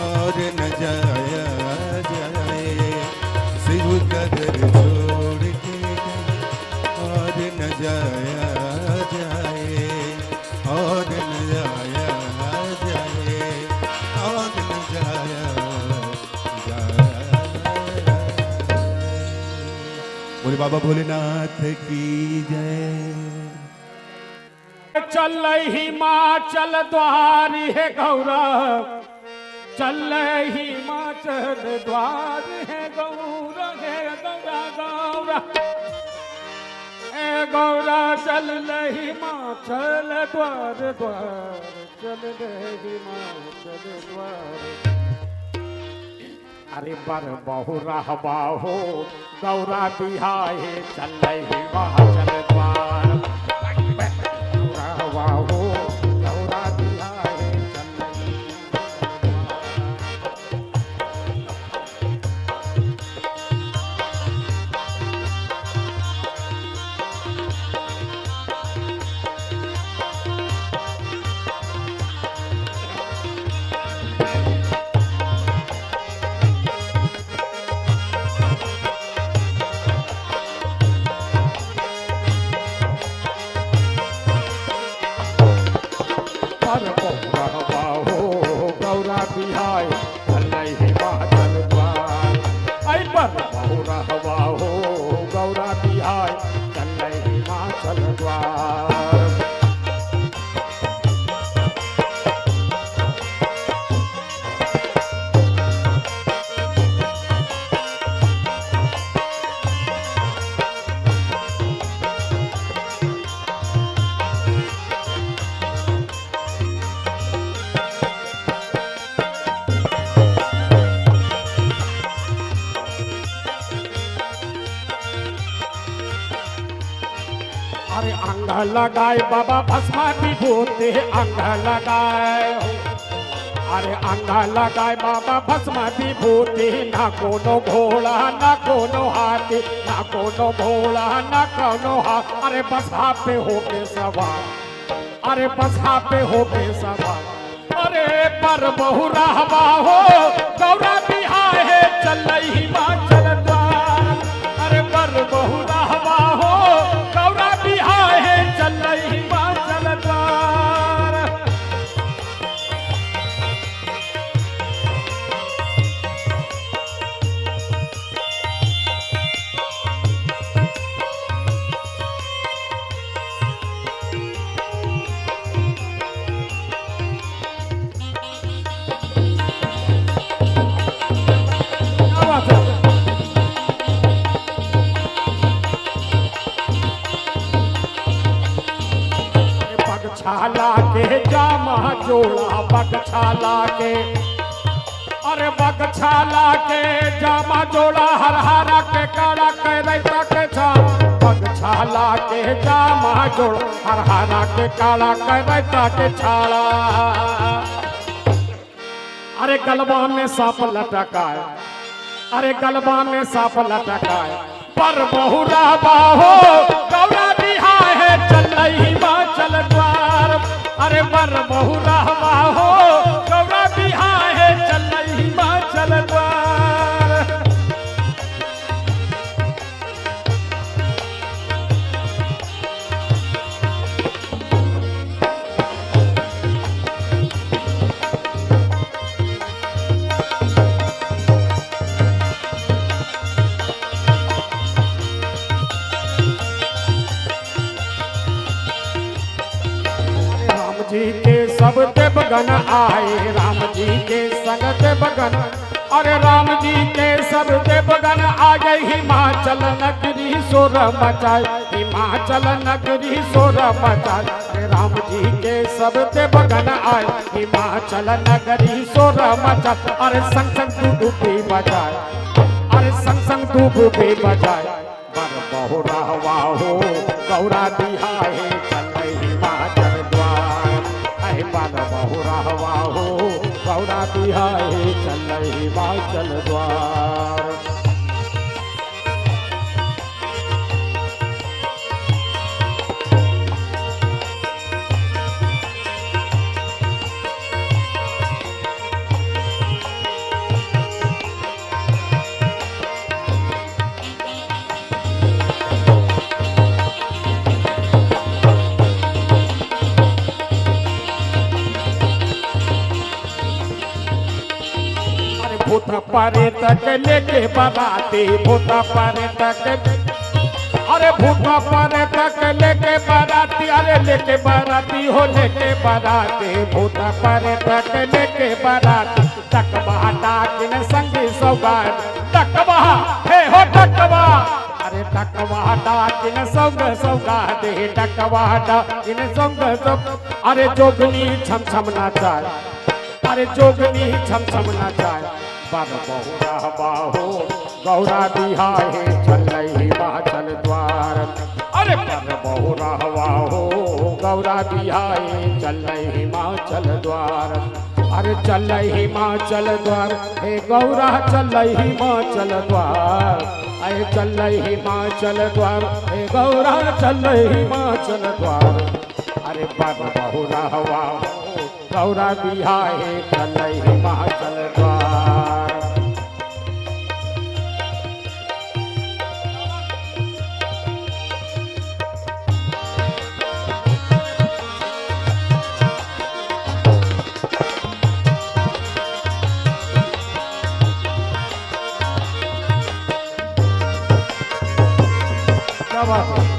और न जाया जाए, सिर्फ कदर छोड़ के और न जाया जाए, और न जाया जाए, और न जाया जाए। बोले बाबा भोलेनाथ की जय। चल हिमाचल द्वारी है गौरव, चल हिमाचल द्वार है गौरा, है गौरा गौरा, ए गौरा चल हिमाचल द्वार द्वार, चल हिमाचल द्वार। अरे बर बहु रहबा हो गौरा बिहाए, चल हिमाचल द्वार, रहबा हो गौरा बिहाए, अंग लगाए बाबा भस्मा विभूति अंग लगाए अरे अंग लगाए बाबा भस्मा विभूति ना कोनो घोड़ा ना कोनो हाथी ना कोनो घोड़ा ना कोनो हाथ अरे बसहा पे होके सवार अरे बसहा पे होके सवार अरे पर बहु रहवा हो गौरा बिहार है चल हिमाचल द्वार अरे पर बहु रहवा हो गौरा बिहार है चल हिमाचल द्वार छाला के जामा जोड़ा बगछाला के अरे बगछाला के जामा जोड़ा हर हरा के काला के रैता के छाल बगछाला के जामा जोड़ा हर हरा के काला के रैता के छाला अरे गलबा में सांप लटकाए अरे गलबा में सांप लटकाए पर बहु रहवा हो गौरा बिहार है चल हिमाचल द्वार अरे पर बहु रहवा हो गौरा बिहार है चल हिमाचल द्वार जी के सब देवगन आए राम जी के संग देवगन अरे राम जी के सब देवगन आ गए हिमाचल नगरी शोर मचाए हिमाचल नगरी शोर मचाए अरे राम जी के सब देवगन आए हिमाचल नगरी शोर मचाए अरे संग संग तू डूबी बजाए अरे संग संग तू डूबी बजाए बर बहु रहवा हो गौरा बिहार चल हिमाचल द्वार पर बहु रहवा हो गौरा बिहार चल हिमाचल द्वार भूत पारे तक लेके बराती भूत पारे तक अरे भूत पारे तक लेके बराती अरे लेके बराती हो लेके बराती भूत पारे तक लेके बराती टकबा डाकिन संगी सौगात टकबा हे हो टकबा अरे टकबा डाकिन संग सौगात हे टकबा डाकिन संग सब अरे जोगनी छम छम नाचाए अरे जोगनी छम छम नाचाए पर बहु रहवा हो गौरा बिहार चल हिमाचल द्वार अरे पर बहु रहवा हो गौरा बिहार चल हिमाचल द्वार अरे चल हिमाचल द्वार हे गौरा चल हिमाचल द्वार अरे चल हिमाचल द्वार हे गौरा चल हिमाचल द्वार अरे पर बहु रहवा हो गौरा बिहार चल हिमाचल द्वार क्या बात है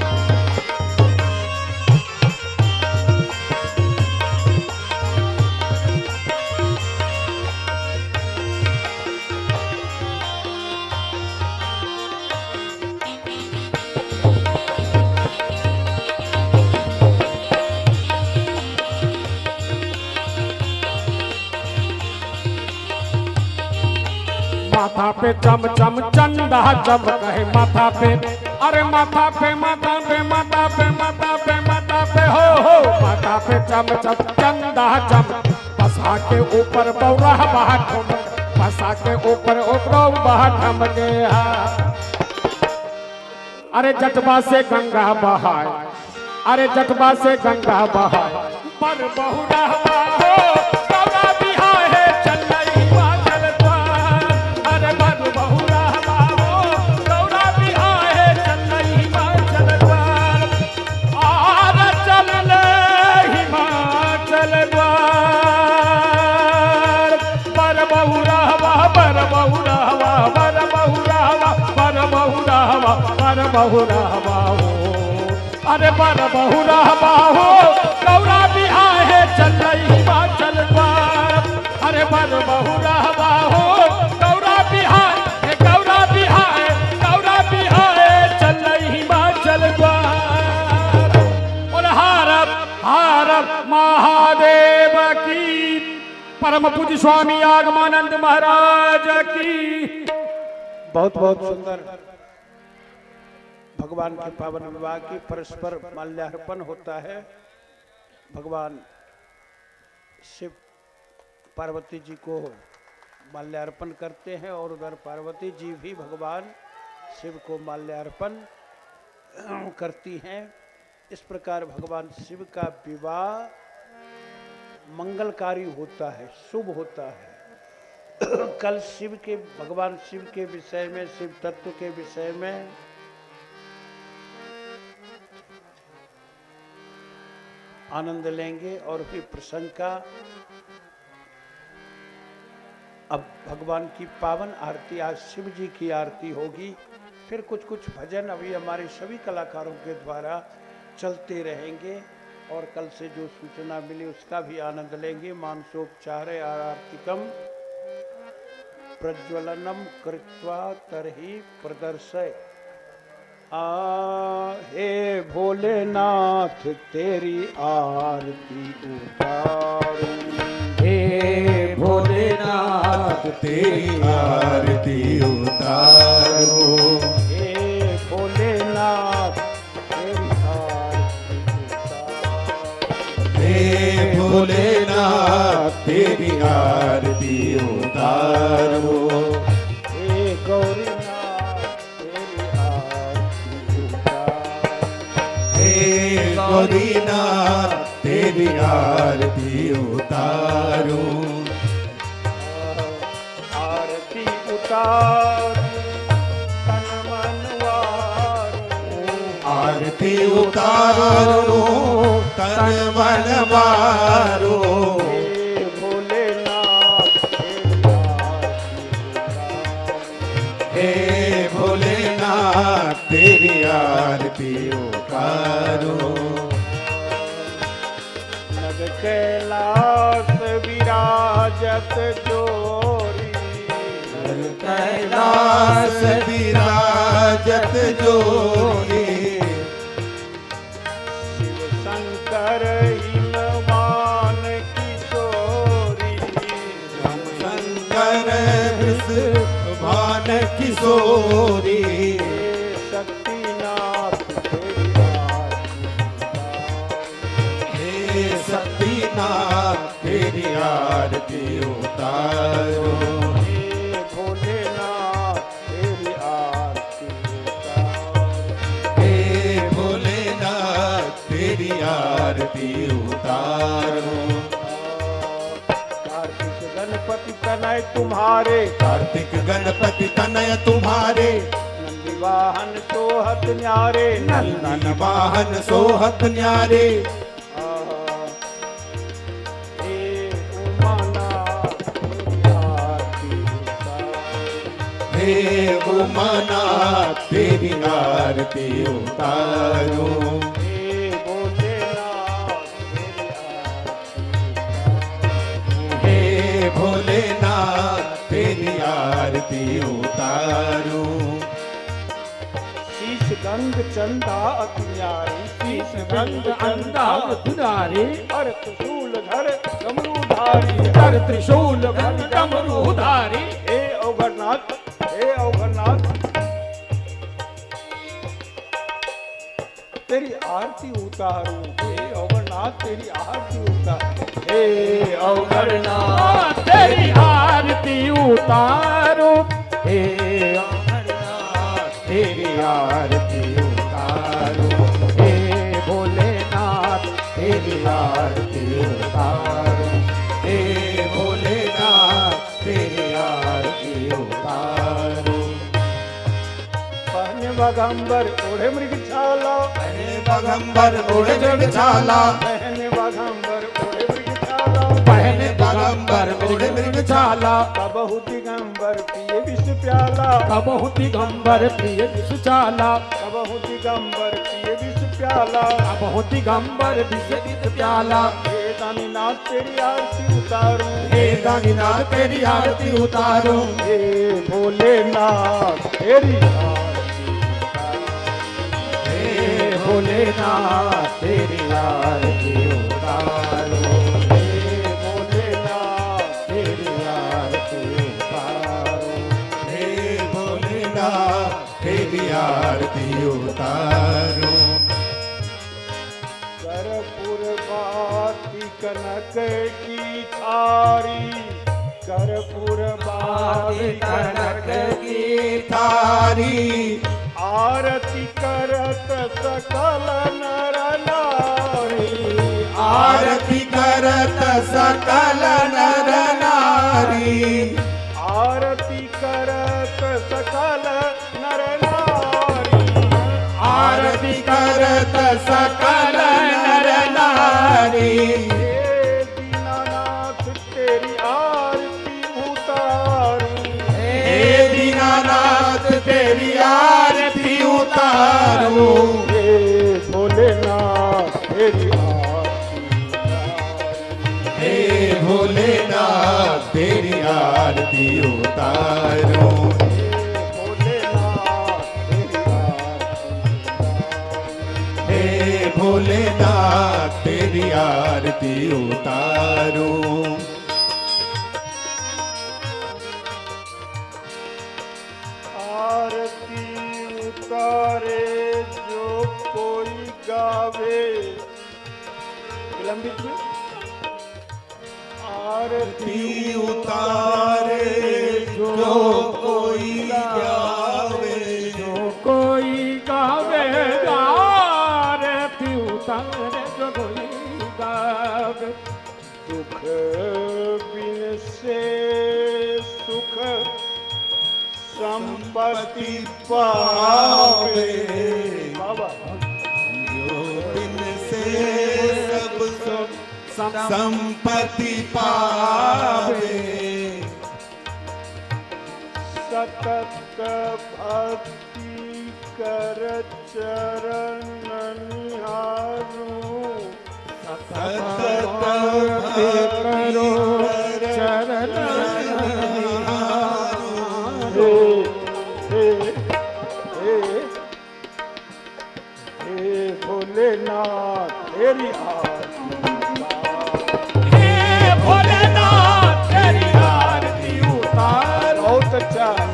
माथा पे चम चम चंदा चमक है माथा पे अरे माथा पे माथा पे माथा पे माथा पे माथा पे हो माथा पे चम चम चंदा चम बसा के ऊपर बौरा बाठम बसा के ऊपर ऊपर बाठम के अरे जटवा से गंगा बहाए अरे जटवा से गंगा बहाए पर बहुरा हो गौरा बिहार है चलई बादल द्वार अरे पर बहुरा हो गौरा बिहार है चलई बादल द्वार आर चलले हिमाचल द्वार पर बहुरा पर बहुरा पर बहुरा पर बहुरा पर बहुरा हो अरे पर बहुरा हो गौरा बिहार है चलई हिमाचल द्वार अरे पर बहुरा हो गौरा बिहार चलई हिमाचल द्वार और हारब महादेव की परम पूज्य स्वामी आगमानंद महाराज की। बहुत बहुत सुंदर भगवान के पावन विवाह की परस्पर माल्यार्पण होता है। भगवान शिव पार्वती जी को माल्यार्पण करते हैं और उधर पार्वती जी भी भगवान शिव को माल्यार्पण करती हैं। इस प्रकार भगवान शिव का विवाह मंगलकारी होता है, शुभ होता है। कल भगवान शिव के विषय में, शिव तत्व के विषय में आनंद लेंगे और फिर प्रसंग का अब भगवान की पावन आरती, आज शिव जी की आरती होगी। फिर कुछ भजन अभी हमारे सभी कलाकारों के द्वारा चलते रहेंगे और कल से जो सूचना मिली उसका भी आनंद लेंगे। मानसोपचार आरतिकम प्रज्वलनम कृत्वा तरही प्रदर्शय। हे भोलेनाथ तेरी आरती उतारूं, हे भोलेनाथ तेरी आरती उतारो, हे भोलेनाथ तेरी आरती उतारो, हे भोलेनाथ तेरी आरती उतारो, हे गौरीनाथ तेरी आरती उतारो, हे गौरीनाथ तेरी आरती उतारो, आरती उतार तन मन वारो, आरती उतारो तन मन वारो, हे भोलेनाथ तेरी हे भोलेनाथ तेरी आरती उतारो, नग कैलाश विराजत जोरी, कैलाश विराजत जोरी, शिव शंकर हिमवान किशोरी, शंकर भान किशोरी, हे शक्तिनाथ तेरी आरती उतारो, हे सतीनाथ तेरी आरती उतारो, हे भोलेनाथ तेरी हे आरती उतारो, भोलेनाथ तेरी आरती उतारो, कार्तिक गणपति तनय तुम्हारे, कार्तिक गणपति तनय तुम्हारे, नंदी वाहन सोहत न्यारे, नंदन वाहन सोहत न्यारे, हे उमानाथ तेरी आरती उतारो, हे उमानाथ तेरी आरती उतारो, हे भोलेनाथ तेरी आरती उतारो, हे भोलेनाथ तेरी आरती उतारो, शीश गंग चंदा अति न्यारी, शीश गंग अंधा दुलारे हर त्रिशूल धर डमरूधारी, कर त्रिशूल डमरूधारी, हे अवघरनाथ, हे अवघरनाथ तेरी आरती उतारूं, हे अवगढ़नाथ तेरी आरती उतारूं, हे अवगढ़नाथ तेरी आरती उतारो, हे अवगढ़नाथ तेरी आरती उतारो, हे भोलेनाथ तेरी आरती उतारो, हे भोलेनाथ तेरी आरती उतारो। पहने बाघंबर ओढ़े मृग छाला, बागंबर ओढ़े मृग छाला, पहने बाघंबर ओढ़े मृग छाला, पहने बागंबर मृग मृग छाला, कबहु दिगंबर पिए विष प्याला, कबहु दिगंबर प्रिय विष चाला, कबहु दिगंबर पिए विष प्याला, कबहु दिगंबर विष प्याला। हे दानीनाथ तेरी आरती उतारूं, हे दानीनाथ तेरी आरती उतारो, हे भोलेनाथ तेरी हे भोलेनाथ तेरी आरती उतारो, हे भोलेनाथ तेरी आरती उतारो, हे भोलेनाथ तेरी आरती उतारो। कर्पूर बाती कनक की थारी, कर्पूर बाती कनक की थारी, आरती करत सकल नर नारी, आरती करत सकल नर नारी, आरती करत सकल नर नारी, आरती करत सकल नर नारी। हे दीनानाथ तेरी आरती उतारूं, हे दीनानाथ तेरी आरती उतारो, हे भोलेनाथ तेरी आरती हे भोलेनाथ तेरी आरती उतारो, हे भोलेनाथ तेरी आरती हे भोलेनाथ तेरी आरती उतारो। आरती उतारे जो कोई गावे, विलंबित में आरती आरती उतारे जो कोई गावे, जो कोई गावे आरती उतारे, जो कोई गावे। दुख बिन से सुख संपत्ति पावे, बाबा जो बिन से सब संपत्ति पावे, सतत भक्ति कर चरण निहारूं, सतत भक्ति करो चरण हे हे हे भोलेनाथ तेरी आरती हे भोलेनाथ तेरी आरती उतारो। बहुत अच्छा है।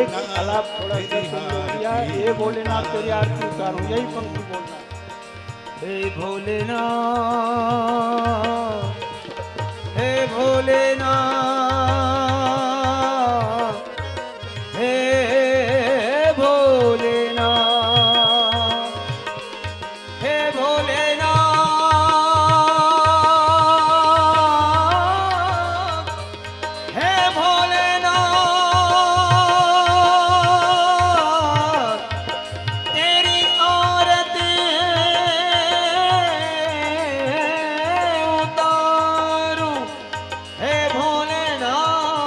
एक आलाप थोड़ा सा सुन लो भैया, हे भोलेनाथ तेरी आरती उतारो, यही पंक्ति बोलना। हे भोलेनाथ, हे भोलेनाथ, हे भोलेनाथ, हे भोलेनाथ, हे भोलेनाथ, तेरी आरती उतारूं, हे भोलेनाथ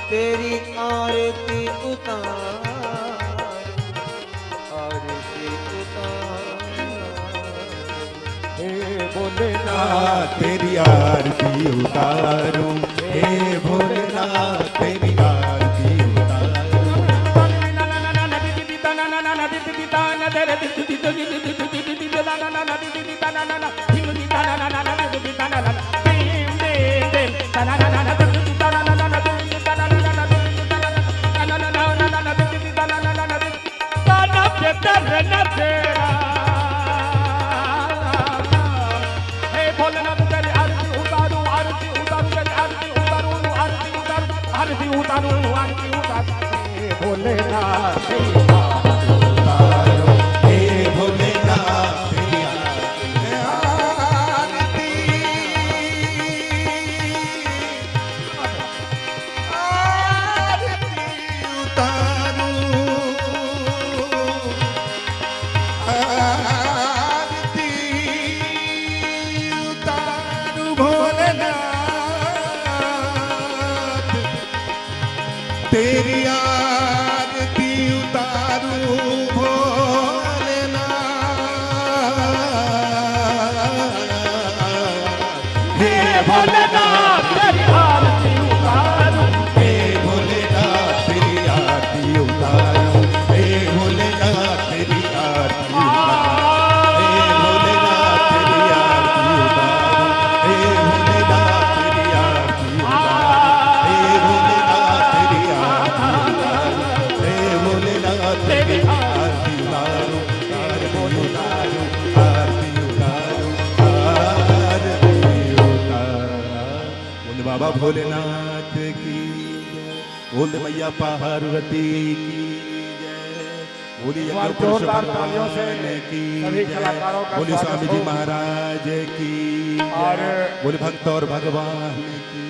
तेरी आरती उतारूं, आरती उतारूं। हे भोलेनाथ तेरी आरती उतारो, हे भोलेनाथ तेरी आरती उतारो। उतारूं आरती उतारूं भोलेनाथ तेरी आरती उतारूं हे भोलेनाथ तेरी आरती उतारूं आरती उतारूं भोलेनाथ तेरी आरती उतारूं भोलेनाथ हे भोलेनाथ तेरी आरती उतारूं हे भोलेनाथ तेरी आरती उतारूं हे भोलेनाथ तेरी आरती उतारूं हे भोलेनाथ तेरी आरती उतारूं हे भोलेनाथ तेरी आरती उतारूं हे भोलेनाथ तेरी आरती उतारूं हे भोलेनाथ तेरी आरती उतारूं आरती उतारूं बोल बाबा भोलेनाथ की बोल मैया पार्वती की बोली जोरदार तालियों से की सभी कलाकारों का बोली स्वागत स्वामी हो। जी महाराज की और बोले भक्त और भगवान की